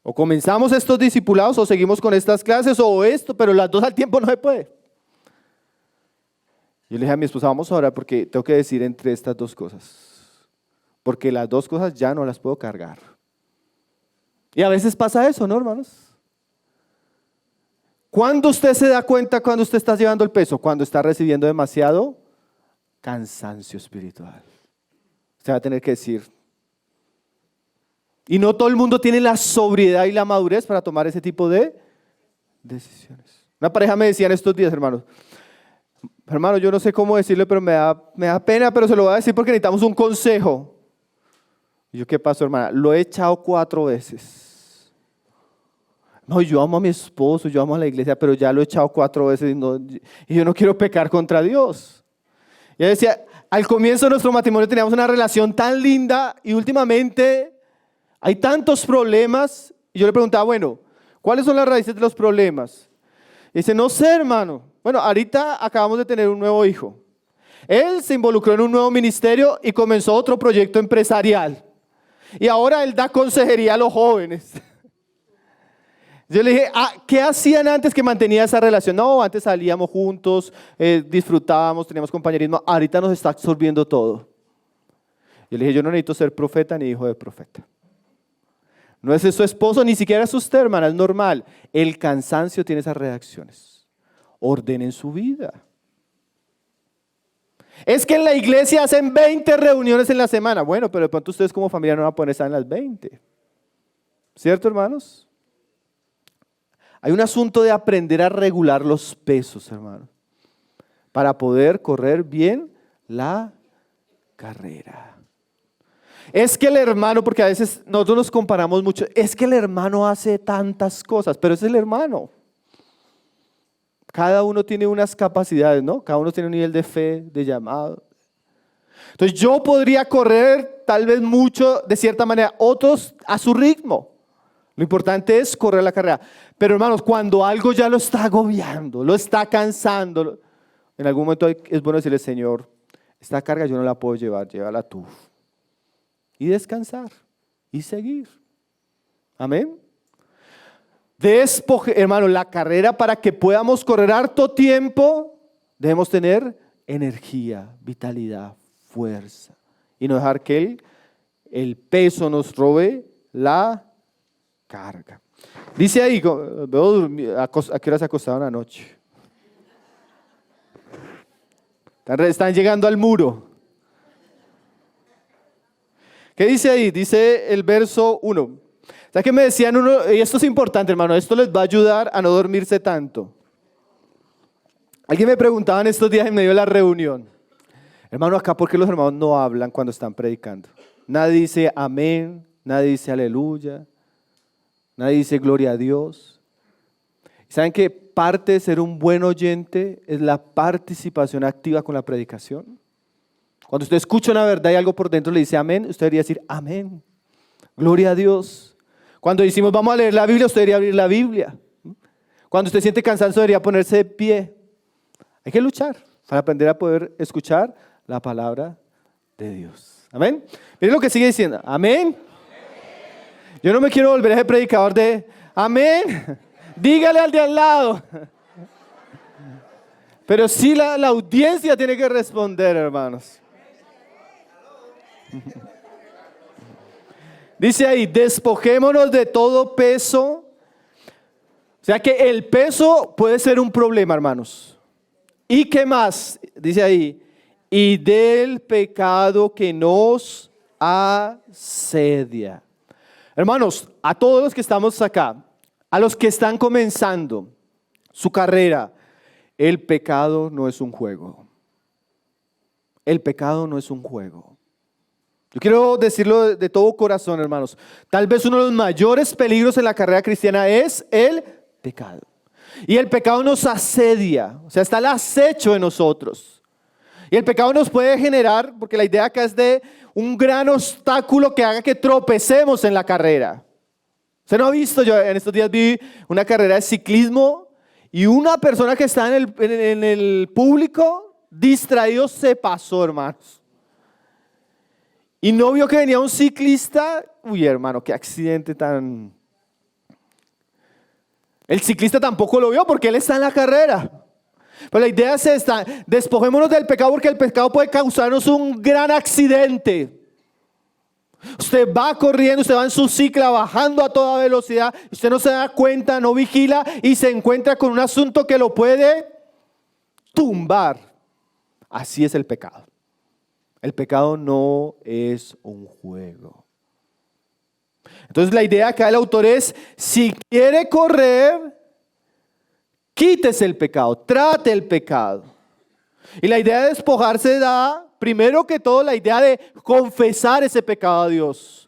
O comenzamos estos discipulados o seguimos con estas clases o esto, pero las dos al tiempo no se puede. Yo le dije a mi esposa, vamos a orar porque tengo que decir entre estas dos cosas. Porque las dos cosas ya no las puedo cargar. Y a veces pasa eso, ¿no, hermanos? ¿Cuándo usted se da cuenta cuando usted está llevando el peso? Cuando está recibiendo demasiado cansancio espiritual. Usted va a tener que decir. Y no todo el mundo tiene la sobriedad y la madurez para tomar ese tipo de decisiones. Una pareja me decía en estos días, hermanos. Hermano, yo no sé cómo decirle, pero me da pena, pero se lo voy a decir porque necesitamos un consejo. Y yo, ¿qué pasó, hermana? Lo he echado 4 veces. No, yo amo a mi esposo, yo amo a la iglesia, pero ya lo he echado 4 veces y yo no quiero pecar contra Dios. Y ella decía, al comienzo de nuestro matrimonio teníamos una relación tan linda y últimamente hay tantos problemas. Y yo le preguntaba, bueno, ¿cuáles son las raíces de los problemas? Y dice, no sé, hermano. Bueno, ahorita acabamos de tener un nuevo hijo. Él se involucró en un nuevo ministerio y comenzó otro proyecto empresarial. Y ahora él da consejería a los jóvenes. Yo le dije, ¿qué hacían antes que mantenía esa relación? No, antes salíamos juntos, disfrutábamos, teníamos compañerismo. Ahorita nos está absorbiendo todo. Yo le dije, yo no necesito ser profeta ni hijo de profeta. No es su esposo, ni siquiera es usted, hermana, es normal. El cansancio tiene esas reacciones. Ordenen su vida. Es que en la iglesia hacen 20 reuniones en la semana. Bueno, pero de pronto ustedes como familia no van a poder estar en las 20. ¿Cierto, hermanos? Hay un asunto de aprender a regular los pesos, hermano, para poder correr bien la carrera. Es que el hermano, porque a veces nosotros nos comparamos mucho, es que el hermano hace tantas cosas, pero es el hermano. Cada uno tiene unas capacidades, ¿no? Cada uno tiene un nivel de fe, de llamado. Entonces yo podría correr tal vez mucho de cierta manera, otros a su ritmo. Lo importante es correr la carrera. Pero hermanos, cuando algo ya lo está agobiando, lo está cansando, en algún momento es bueno decirle, Señor, esta carga yo no la puedo llevar, llévala tú. Y descansar y seguir. Amén. Hermano, la carrera para que podamos correr harto tiempo, debemos tener energía, vitalidad, fuerza. Y no dejar que el peso nos robe la carga. Dice ahí, veo a qué hora se acostaron anoche. Están llegando al muro. ¿Qué dice ahí? Dice el verso 1. O sea que me decían uno, y esto es importante, hermano, esto les va a ayudar a no dormirse tanto. Alguien me preguntaba en estos días en medio de la reunión, hermano, acá ¿por qué los hermanos no hablan cuando están predicando? Nadie dice amén, nadie dice aleluya, nadie dice gloria a Dios. ¿Saben que parte de ser un buen oyente es la participación activa con la predicación? Cuando usted escucha una verdad y algo por dentro le dice amén, usted debería decir amén, gloria a Dios. Cuando decimos vamos a leer la Biblia, usted debería abrir la Biblia. Cuando usted siente cansancio, debería ponerse de pie. Hay que luchar para aprender a poder escuchar la palabra de Dios. Amén. Miren lo que sigue diciendo. Amén. Yo no me quiero volver ese predicador de amén. Dígale al de al lado. Pero sí la audiencia tiene que responder, hermanos. Dice ahí, despojémonos de todo peso. O sea que el peso puede ser un problema, hermanos. ¿Y qué más? Dice ahí, y del pecado que nos asedia. Hermanos, a todos los que estamos acá, a los que están comenzando su carrera, el pecado no es un juego. El pecado no es un juego. Yo quiero decirlo de todo corazón, hermanos. Tal vez uno de los mayores peligros en la carrera cristiana es el pecado. Y el pecado nos asedia, o sea, está al acecho de nosotros. Y el pecado nos puede generar, porque la idea acá es de un gran obstáculo que haga que tropecemos en la carrera. ¿Usted no ha visto? Yo en estos días vi una carrera de ciclismo y una persona que está en el público distraído se pasó, hermanos. Y no vio que venía un ciclista. Uy, hermano, qué accidente tan... El ciclista tampoco lo vio porque él está en la carrera. Pero la idea es esta: despojémonos del pecado, porque el pecado puede causarnos un gran accidente. Usted va corriendo, usted va en su cicla bajando a toda velocidad, usted no se da cuenta, no vigila y se encuentra con un asunto que lo puede tumbar. Así es el pecado. El pecado no es un juego. Entonces la idea acá del autor es: si quiere correr, quítese el pecado, trate el pecado. Y la idea de despojarse da, primero que todo, la idea de confesar ese pecado a Dios.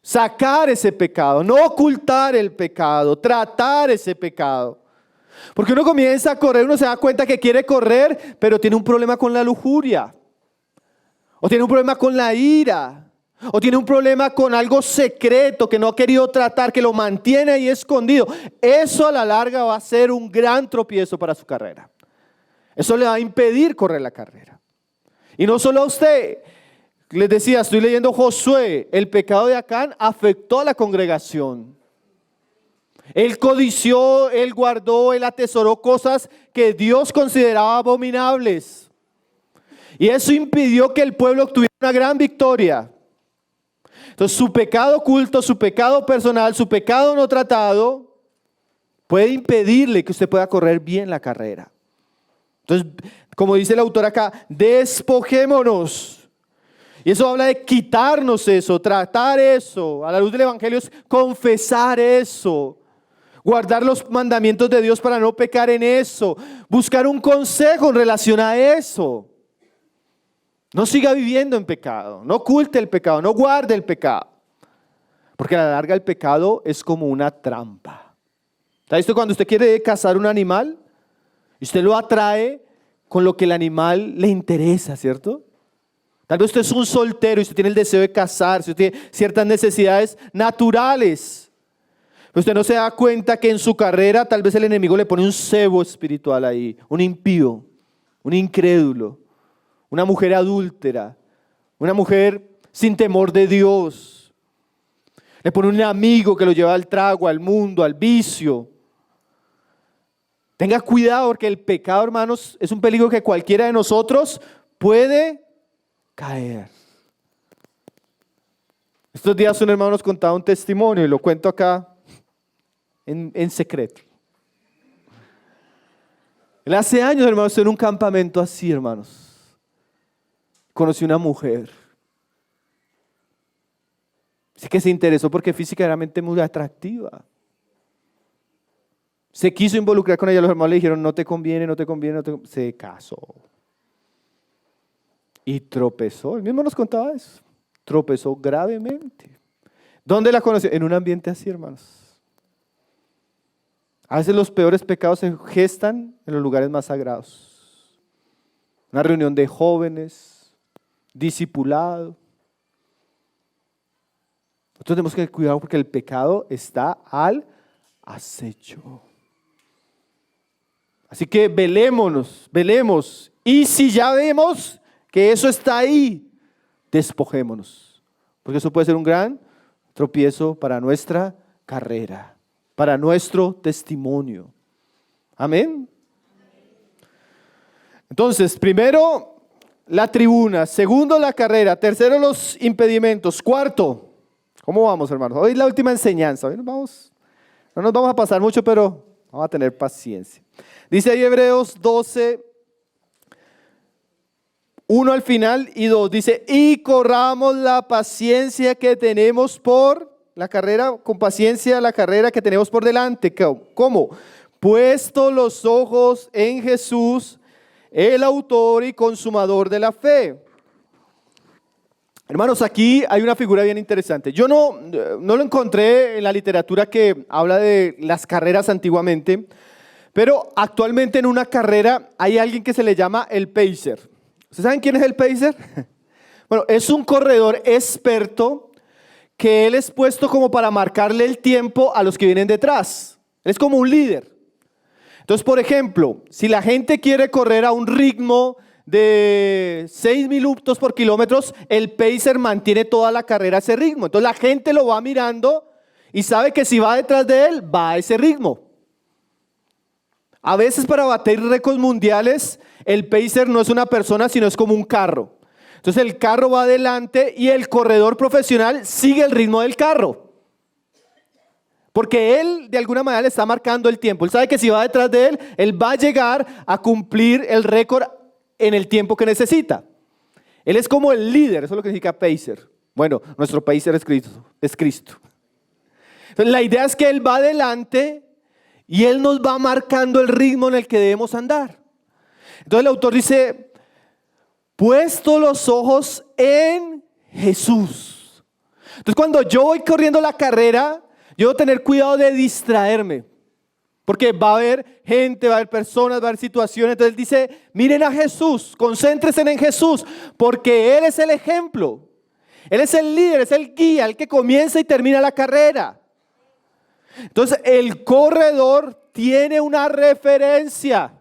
Sacar ese pecado, no ocultar el pecado, tratar ese pecado. Porque uno comienza a correr, uno se da cuenta que quiere correr, pero tiene un problema con la lujuria. O tiene un problema con la ira. O tiene un problema con algo secreto que no ha querido tratar, que lo mantiene ahí escondido. Eso a la larga va a ser un gran tropiezo para su carrera. Eso le va a impedir correr la carrera. Y no solo a usted. Les decía, estoy leyendo Josué. El pecado de Acán afectó a la congregación. Él codició, él guardó, él atesoró cosas que Dios consideraba abominables. Y eso impidió que el pueblo obtuviera una gran victoria. Entonces su pecado oculto, su pecado personal, su pecado no tratado puede impedirle que usted pueda correr bien la carrera. Entonces, como dice el autor acá, despojémonos. Y eso habla de quitarnos eso, tratar eso. A la luz del evangelio es confesar eso. Guardar los mandamientos de Dios para no pecar en eso. Buscar un consejo en relación a eso. No siga viviendo en pecado, no oculte el pecado, no guarde el pecado. Porque a la larga el pecado es como una trampa. ¿Está visto cuando usted quiere cazar un animal? Y usted lo atrae con lo que el animal le interesa, ¿cierto? Tal vez usted es un soltero y usted tiene el deseo de casarse, usted tiene ciertas necesidades naturales. Pero usted no se da cuenta que en su carrera tal vez el enemigo le pone un cebo espiritual ahí, un impío, un incrédulo. Una mujer adúltera, una mujer sin temor de Dios. Le pone un amigo que lo lleva al trago, al mundo, al vicio. Tenga cuidado porque el pecado, hermanos, es un peligro que cualquiera de nosotros puede caer. Estos días un hermano nos contaba un testimonio y lo cuento acá en secreto. Él hace años, hermanos, en un campamento así, hermanos. Conocí una mujer. Así que se interesó porque físicamente muy atractiva. Se quiso involucrar con ella. Los hermanos le dijeron: no te conviene, no te conviene, no te conviene. Se casó. Y tropezó. Él mismo nos contaba eso. Tropezó gravemente. ¿Dónde la conoció? En un ambiente así, hermanos. A veces los peores pecados se gestan en los lugares más sagrados. Una reunión de jóvenes. Discipulado. Nosotros tenemos que cuidar porque el pecado está al acecho. Así que velemos. Y si ya vemos que eso está ahí, despojémonos. Porque eso puede ser un gran tropiezo para nuestra carrera, para nuestro testimonio. Amén. Entonces, primero, la tribuna. Segundo, la carrera. Tercero, los impedimentos. Cuarto, ¿cómo vamos, hermanos? Hoy es la última enseñanza. Hoy no nos vamos a pasar mucho, pero vamos a tener paciencia. Dice ahí Hebreos 12, 1 al final y 2. Dice: y corramos la paciencia que tenemos por con paciencia, la carrera que tenemos por delante. ¿Cómo? Puesto los ojos en Jesús, el autor y consumador de la fe. Hermanos, aquí hay una figura bien interesante. Yo no lo encontré en la literatura que habla de las carreras antiguamente, pero actualmente en una carrera hay alguien que se le llama el pacer. ¿Ustedes saben quién es el pacer? Bueno, es un corredor experto que él es puesto como para marcarle el tiempo a los que vienen detrás. Él es como un líder. Entonces, por ejemplo, si la gente quiere correr a un ritmo de 6 minutos por kilómetro, el pacer mantiene toda la carrera a ese ritmo. Entonces la gente lo va mirando y sabe que si va detrás de él, va a ese ritmo. A veces para batir récords mundiales, el pacer no es una persona, sino es como un carro. Entonces el carro va adelante y el corredor profesional sigue el ritmo del carro. Porque él de alguna manera le está marcando el tiempo. Él sabe que si va detrás de él, él va a llegar a cumplir el récord en el tiempo que necesita. Él es como el líder, eso es lo que significa pacer. Bueno, nuestro pacer es Cristo. Entonces, la idea es que Él va adelante y Él nos va marcando el ritmo en el que debemos andar. Entonces el autor dice, puesto los ojos en Jesús. Entonces cuando yo voy corriendo la carrera, yo debo tener cuidado de distraerme. Porque va a haber gente, va a haber personas, va a haber situaciones. Entonces él dice, miren a Jesús, concéntrense en Jesús, porque Él es el ejemplo. Él es el líder, es el guía, el que comienza y termina la carrera. Entonces el corredor tiene una referencia.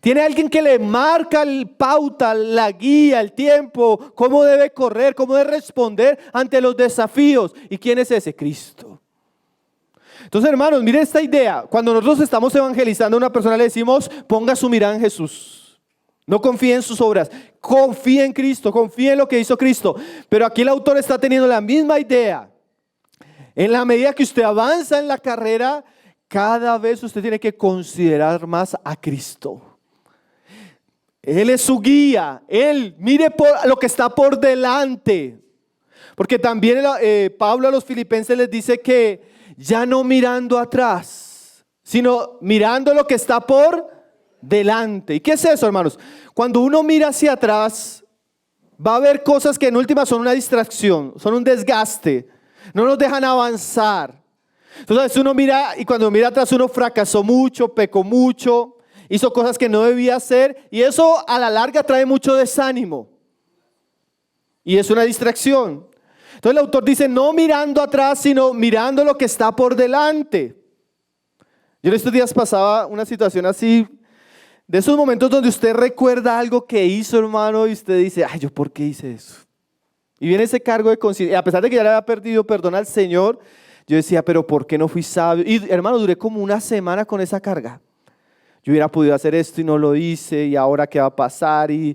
Tiene alguien que le marca el pauta, la guía, el tiempo, cómo debe correr, cómo debe responder ante los desafíos. ¿Y quién es ese? Cristo. Entonces, hermanos, miren esta idea. Cuando nosotros estamos evangelizando a una persona, le decimos, ponga su mirada en Jesús. No confíe en sus obras, confíe en Cristo, confíe en lo que hizo Cristo. Pero aquí el autor está teniendo la misma idea. En la medida que usted avanza en la carrera, cada vez usted tiene que considerar más a Cristo. Él es su guía. Él mire por lo que está por delante. Porque también Pablo a los filipenses les dice que ya no mirando atrás, sino mirando lo que está por delante. ¿Y qué es eso, hermanos? Cuando uno mira hacia atrás, va a haber cosas que en última son una distracción, son un desgaste, no nos dejan avanzar. Entonces uno mira y cuando mira atrás uno fracasó mucho, pecó mucho, hizo cosas que no debía hacer y eso a la larga trae mucho desánimo. Y es una distracción. Entonces el autor dice, no mirando atrás, sino mirando lo que está por delante. Yo en estos días pasaba una situación así, de esos momentos donde usted recuerda algo que hizo, hermano, y usted dice, ay, ¿yo por qué hice eso? Y viene ese cargo de conciencia. A pesar de que ya le había perdido perdón al Señor, yo decía, pero ¿por qué no fui sabio? Y hermano, duré como una semana con esa carga. Yo hubiera podido hacer esto y no lo hice, y ahora qué va a pasar. Y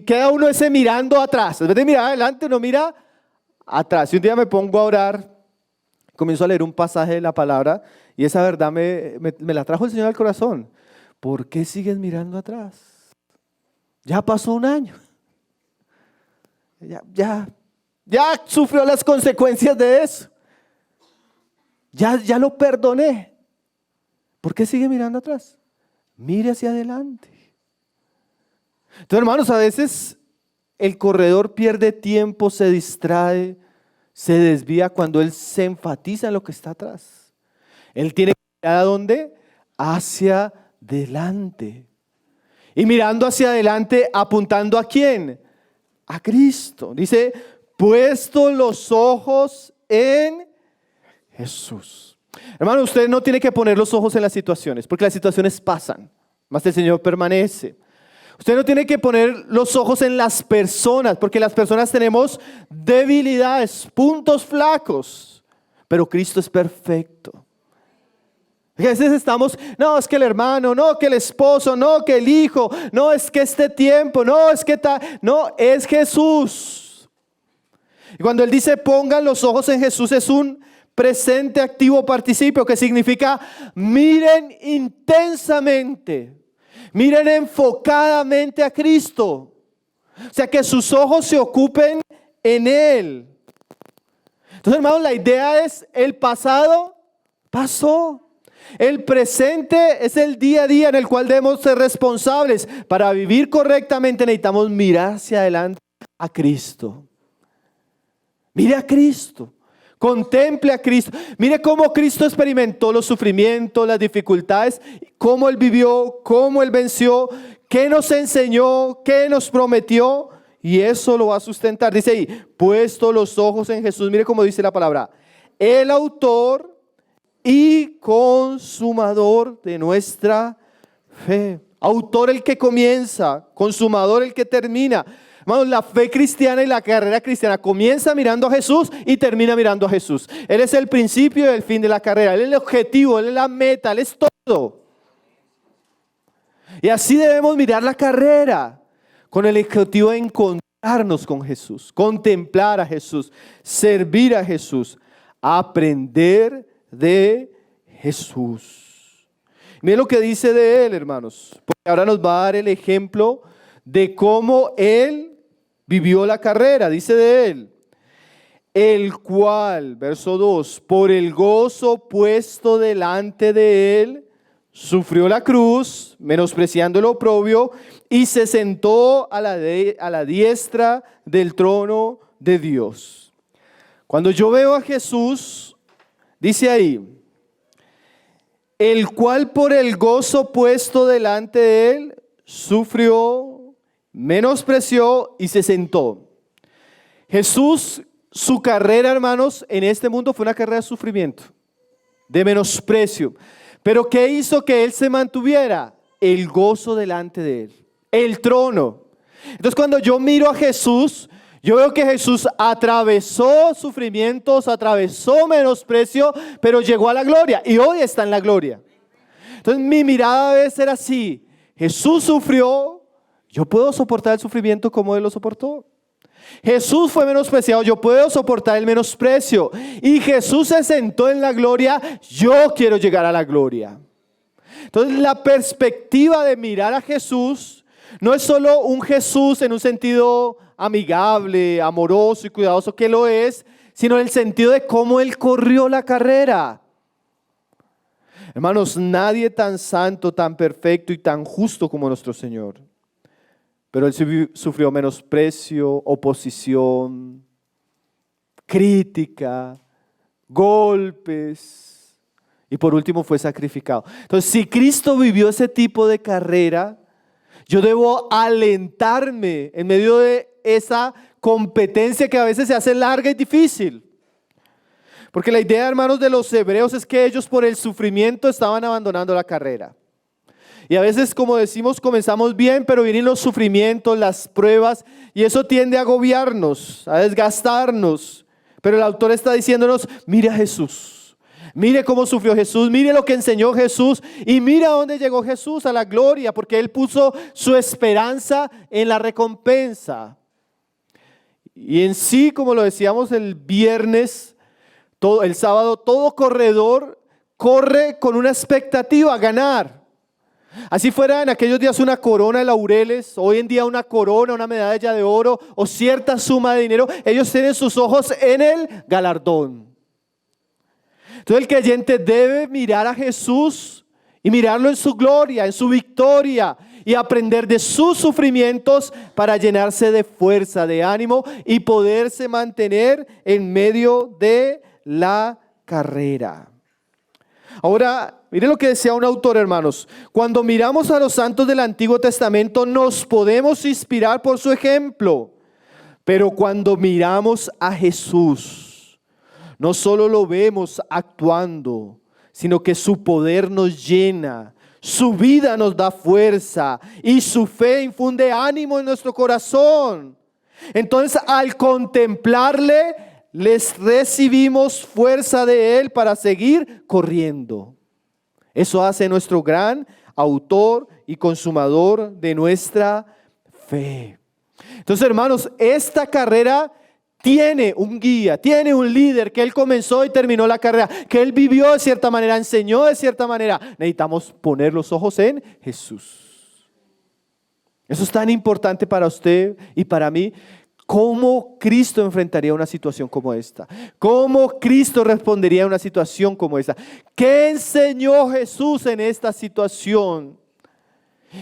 queda uno ese mirando atrás. En vez de mirar adelante, uno mira atrás. Y un día me pongo a orar, comienzo a leer un pasaje de la palabra y esa verdad me la trajo el Señor al corazón. ¿Por qué sigues mirando atrás? Ya pasó un año. Ya sufrió las consecuencias de eso. Ya lo perdoné. ¿Por qué sigue mirando atrás? Mire hacia adelante. Entonces, hermanos, a veces el corredor pierde tiempo, se distrae, se desvía cuando él se enfatiza en lo que está atrás. Él tiene que mirar ¿a dónde? Hacia adelante. Y mirando hacia adelante, apuntando ¿a quién? A Cristo. Dice, puesto los ojos en Jesús. Hermano, usted no tiene que poner los ojos en las situaciones, porque las situaciones pasan, mas el Señor permanece. Usted no tiene que poner los ojos en las personas, porque las personas tenemos debilidades, puntos flacos, pero Cristo es perfecto. A veces estamos, no, es que el hermano, no, que el esposo, no, que el hijo, no, es que este tiempo, no, es que no, es Jesús. Y cuando Él dice pongan los ojos en Jesús, es un presente activo participio, que significa miren intensamente, miren enfocadamente a Cristo. O sea, que sus ojos se ocupen en Él. Entonces Entonces, hermanos, la idea es: el pasado pasó. El presente es el día a día en el cual debemos ser responsables. Para vivir correctamente necesitamos mirar hacia adelante a Cristo. Mire a Cristo. Contemple a Cristo. Mire cómo Cristo experimentó los sufrimientos, las dificultades, cómo Él vivió, cómo Él venció, qué nos enseñó, qué nos prometió, y eso lo va a sustentar. Dice ahí: puesto los ojos en Jesús. Mire cómo dice la palabra: el autor y consumador de nuestra fe. Autor el que comienza, consumador el que termina. Hermanos, la fe cristiana y la carrera cristiana comienza mirando a Jesús y termina mirando a Jesús. Él es el principio y el fin de la carrera. Él es el objetivo, Él es la meta, Él es todo. Y así debemos mirar la carrera, con el objetivo de encontrarnos con Jesús, contemplar a Jesús, servir a Jesús, aprender de Jesús. Miren lo que dice de Él, hermanos, porque ahora nos va a dar el ejemplo de cómo Él vivió la carrera. Dice de Él: el cual, verso 2, por el gozo puesto delante de Él, sufrió la cruz, menospreciando el oprobio, y se sentó a la diestra del trono de Dios. Cuando yo veo a Jesús, dice ahí: el cual por el gozo puesto delante de Él, sufrió, menospreció y se sentó. Jesús, su carrera, hermanos, en este mundo fue una carrera de sufrimiento, de menosprecio. Pero ¿qué hizo que Él se mantuviera? El gozo delante de Él, el trono. Entonces, cuando yo miro a Jesús, yo veo que Jesús atravesó sufrimientos, atravesó menosprecio, pero llegó a la gloria y hoy está en la gloria. Entonces, mi mirada debe ser así: Jesús sufrió, yo puedo soportar el sufrimiento como Él lo soportó. Jesús fue menospreciado, yo puedo soportar el menosprecio. Y Jesús se sentó en la gloria, yo quiero llegar a la gloria. Entonces, la perspectiva de mirar a Jesús no es solo un Jesús en un sentido amigable, amoroso y cuidadoso, que lo es, sino en el sentido de cómo Él corrió la carrera. Hermanos, nadie tan santo, tan perfecto y tan justo como nuestro Señor. Pero Él sufrió menosprecio, oposición, crítica, golpes y por último fue sacrificado. Entonces, si Cristo vivió ese tipo de carrera, yo debo alentarme en medio de esa competencia que a veces se hace larga y difícil. Porque la idea, hermanos, de los hebreos es que ellos por el sufrimiento estaban abandonando la carrera. Y a veces, como decimos, comenzamos bien, pero vienen los sufrimientos, las pruebas, y eso tiende a agobiarnos, a desgastarnos. Pero el autor está diciéndonos: mire a Jesús, mire cómo sufrió Jesús, mire lo que enseñó Jesús, y mire a dónde llegó Jesús, a la gloria, porque Él puso su esperanza en la recompensa. Y en sí, como lo decíamos el viernes, el sábado, todo corredor corre con una expectativa: ganar. Así fuera en aquellos días una corona de laureles, hoy en día una corona, una medalla de oro o cierta suma de dinero, ellos tienen sus ojos en el galardón. Entonces el creyente debe mirar a Jesús y mirarlo en su gloria, en su victoria, y aprender de sus sufrimientos para llenarse de fuerza, de ánimo y poderse mantener en medio de la carrera. Ahora, mire lo que decía un autor, hermanos: cuando miramos a los santos del Antiguo Testamento nos podemos inspirar por su ejemplo, pero cuando miramos a Jesús, no solo lo vemos actuando, sino que su poder nos llena, su vida nos da fuerza y su fe infunde ánimo en nuestro corazón. Entonces, al contemplarle, les recibimos fuerza de Él para seguir corriendo. Eso hace nuestro gran autor y consumador de nuestra fe. Entonces, hermanos, esta carrera tiene un guía, tiene un líder que Él comenzó y terminó la carrera, que Él vivió de cierta manera, enseñó de cierta manera. Necesitamos poner los ojos en Jesús. Eso es tan importante para usted y para mí. ¿Cómo Cristo enfrentaría una situación como esta? ¿Cómo Cristo respondería a una situación como esta? ¿Qué enseñó Jesús en esta situación?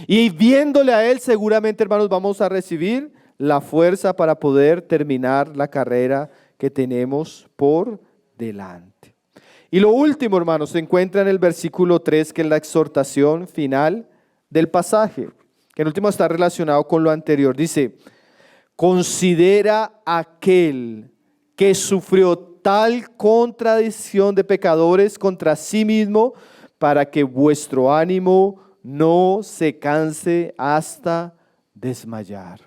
Y viéndole a Él, seguramente, hermanos, vamos a recibir la fuerza para poder terminar la carrera que tenemos por delante. Y lo último, hermanos, se encuentra en el versículo 3, que es la exhortación final del pasaje, que el último está relacionado con lo anterior. Dice: considera aquel que sufrió tal contradicción de pecadores contra sí mismo, para que vuestro ánimo no se canse hasta desmayar.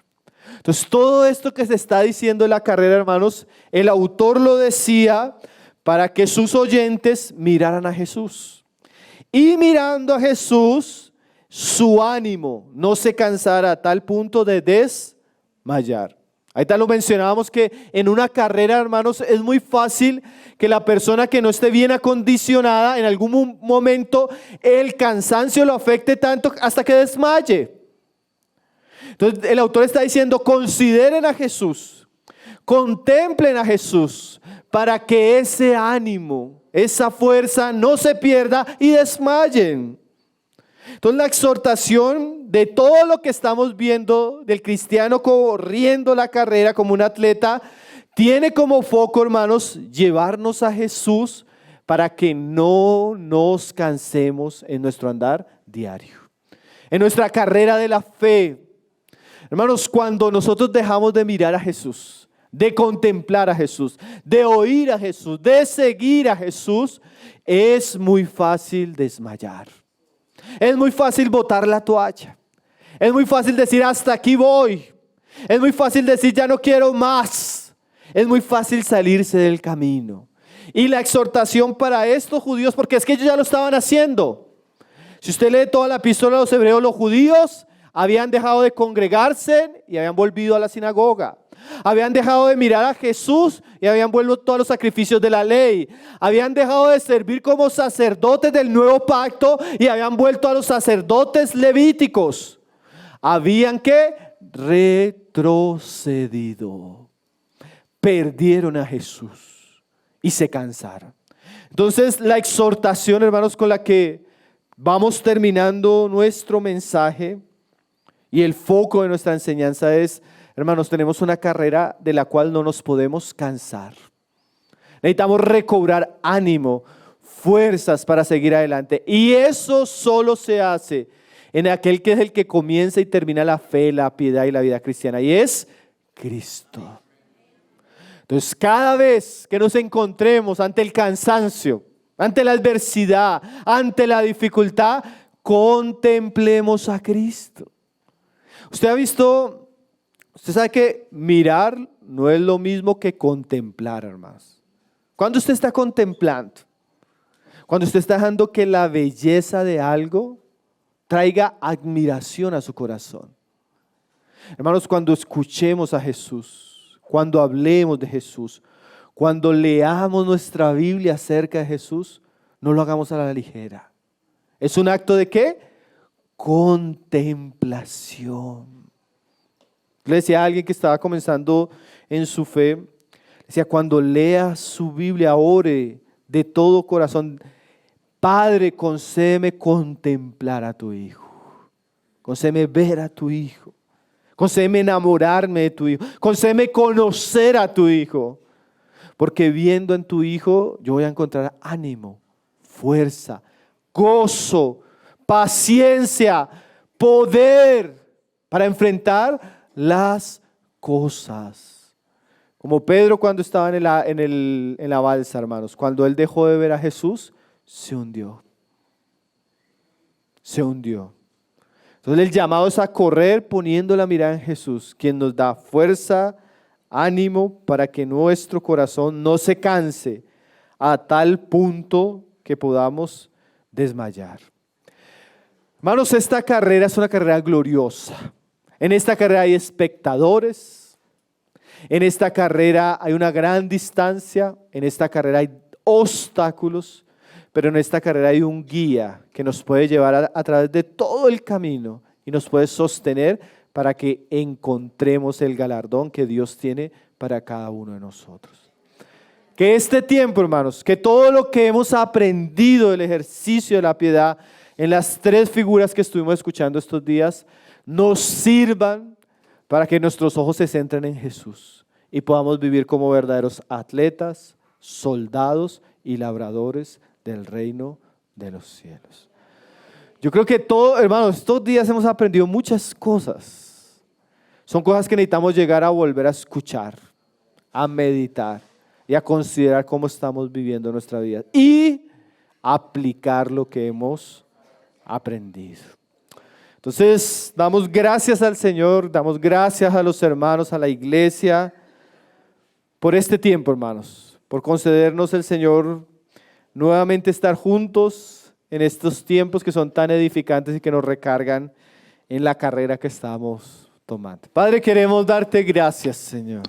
Entonces, todo esto que se está diciendo en la carrera, hermanos, el autor lo decía para que sus oyentes miraran a Jesús. Y mirando a Jesús, su ánimo no se cansara a tal punto de desmayar. Ahí tal lo mencionábamos, que en una carrera, hermanos, es muy fácil que la persona que no esté bien acondicionada, en algún momento el cansancio lo afecte tanto hasta que desmaye. Entonces el autor está diciendo: consideren a Jesús, contemplen a Jesús, para que ese ánimo, esa fuerza no se pierda y desmayen. Entonces la exhortación de todo lo que estamos viendo del cristiano corriendo la carrera como un atleta tiene como foco, hermanos, llevarnos a Jesús para que no nos cansemos en nuestro andar diario, en nuestra carrera de la fe. Hermanos, cuando nosotros dejamos de mirar a Jesús, de contemplar a Jesús, de oír a Jesús, de seguir a Jesús, es muy fácil desmayar. Es muy fácil botar la toalla. Es muy fácil decir: hasta aquí voy. Es muy fácil decir: ya no quiero más. Es muy fácil salirse del camino. Y la exhortación para estos judíos, porque es que ellos ya lo estaban haciendo. Si usted lee toda la epístola a los hebreos, los judíos habían dejado de congregarse y habían volvido a la sinagoga. Habían dejado de mirar a Jesús y habían vuelto a los sacrificios de la ley. Habían dejado de servir como sacerdotes del nuevo pacto y habían vuelto a los sacerdotes levíticos. Habían que retrocedido. Perdieron a Jesús y se cansaron. Entonces la exhortación, hermanos, con la que vamos terminando nuestro mensaje y el foco de nuestra enseñanza es: hermanos, tenemos una carrera de la cual no nos podemos cansar. Necesitamos recobrar ánimo, fuerzas para seguir adelante. Y eso solo se hace en aquel que es el que comienza y termina la fe, la piedad y la vida cristiana. Y es Cristo. Entonces, cada vez que nos encontremos ante el cansancio, ante la adversidad, ante la dificultad, contemplemos a Cristo. Usted sabe que mirar no es lo mismo que contemplar, hermanos. Cuando usted está contemplando, cuando usted está dejando que la belleza de algo traiga admiración a su corazón. Hermanos, cuando escuchemos a Jesús, cuando hablemos de Jesús, cuando leamos nuestra Biblia acerca de Jesús, no lo hagamos a la ligera. ¿Es un acto de qué? Contemplación. Le decía a alguien que estaba comenzando en su fe, decía: cuando lea su Biblia, ore de todo corazón: Padre, concédeme contemplar a tu Hijo, concédeme ver a tu Hijo, concédeme enamorarme de tu Hijo, concédeme conocer a tu Hijo, porque viendo en tu Hijo yo voy a encontrar ánimo, fuerza, gozo, paciencia, poder para enfrentar las cosas. Como Pedro cuando estaba en la balsa, hermanos, cuando él dejó de ver a Jesús, se hundió. Se hundió. Entonces el llamado es a correr poniendo la mirada en Jesús, quien nos da fuerza, ánimo para que nuestro corazón no se canse a tal punto que podamos desmayar. Hermanos, esta carrera es una carrera gloriosa. En esta carrera hay espectadores. En esta carrera hay una gran distancia. En esta carrera hay obstáculos. Pero en esta carrera hay un guía que nos puede llevar a través de todo el camino y nos puede sostener para que encontremos el galardón que Dios tiene para cada uno de nosotros. Que este tiempo, hermanos, que todo lo que hemos aprendido del ejercicio de la piedad en las 3 figuras que estuvimos escuchando estos días, nos sirvan para que nuestros ojos se centren en Jesús y podamos vivir como verdaderos atletas, soldados y labradores del reino de los cielos. Yo creo que hermanos, estos días hemos aprendido muchas cosas. Son cosas que necesitamos llegar a volver a escuchar, a meditar y a considerar cómo estamos viviendo nuestra vida y aplicar lo que hemos aprendido. Entonces, damos gracias al Señor, damos gracias a los hermanos, a la iglesia, por este tiempo, hermanos, por concedernos el Señor nuevamente estar juntos en estos tiempos que son tan edificantes y que nos recargan en la carrera que estamos tomando. Padre, queremos darte gracias, Señor.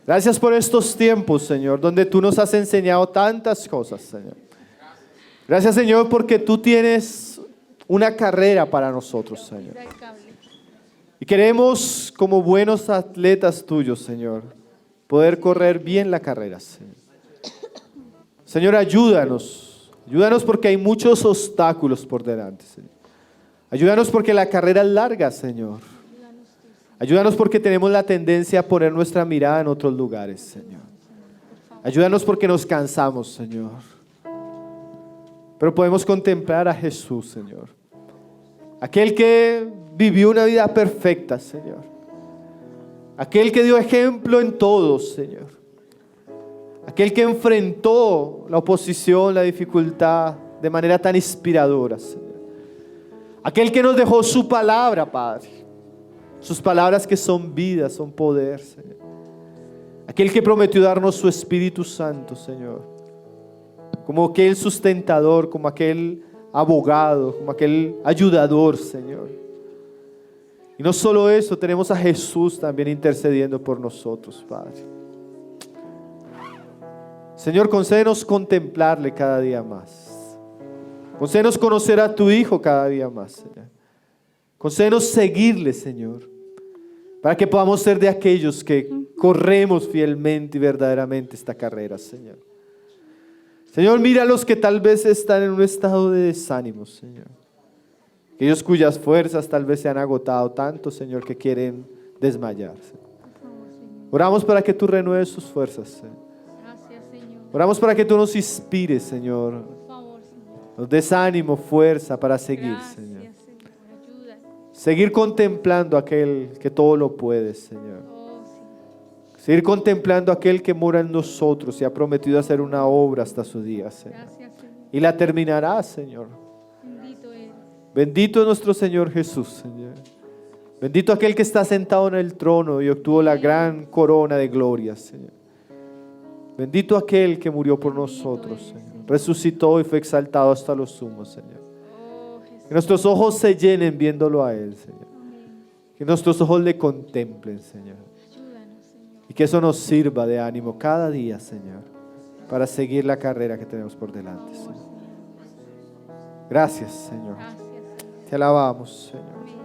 Gracias por estos tiempos, Señor, donde tú nos has enseñado tantas cosas, Señor. Gracias, Señor, porque tú tienes una carrera para nosotros, Señor. Y queremos, como buenos atletas tuyos, Señor, poder correr bien la carrera, Señor. Señor, ayúdanos. Ayúdanos porque hay muchos obstáculos por delante, Señor. Ayúdanos porque la carrera es larga, Señor. Ayúdanos porque tenemos la tendencia a poner nuestra mirada en otros lugares, Señor. Ayúdanos porque nos cansamos, Señor. Pero podemos contemplar a Jesús, Señor. Aquel que vivió una vida perfecta, Señor. Aquel que dio ejemplo en todo, Señor. Aquel que enfrentó la oposición, la dificultad de manera tan inspiradora, Señor. Aquel que nos dejó su palabra, Padre. Sus palabras que son vida, son poder, Señor. Aquel que prometió darnos su Espíritu Santo, Señor. Como aquel sustentador, como aquel abogado, como aquel ayudador, Señor. Y no solo eso, tenemos a Jesús también intercediendo por nosotros, Padre. Señor, concédenos contemplarle cada día más. Concédenos conocer a tu Hijo cada día más, Señor. Concédenos seguirle, Señor, para que podamos ser de aquellos que corremos fielmente y verdaderamente esta carrera, Señor. Señor, mira a los que tal vez están en un estado de desánimo, Señor. Aquellos cuyas fuerzas tal vez se han agotado tanto, Señor, que quieren desmayarse. Oramos para que tú renueves sus fuerzas, Señor. Oramos para que tú nos inspires, Señor. Nos des ánimo, fuerza para seguir, Señor. Seguir contemplando a aquel que todo lo puede, Señor. Seguir contemplando a aquel que mora en nosotros y ha prometido hacer una obra hasta su día, Señor. Y la terminará, Señor. Bendito es nuestro Señor Jesús, Señor. Bendito aquel que está sentado en el trono y obtuvo la gran corona de gloria, Señor. Bendito aquel que murió por nosotros, Señor. Resucitó y fue exaltado hasta los sumos, Señor. Que nuestros ojos se llenen viéndolo a Él, Señor. Que nuestros ojos le contemplen, Señor. Y que eso nos sirva de ánimo cada día, Señor, para seguir la carrera que tenemos por delante, Señor. Gracias, Señor. Te alabamos, Señor.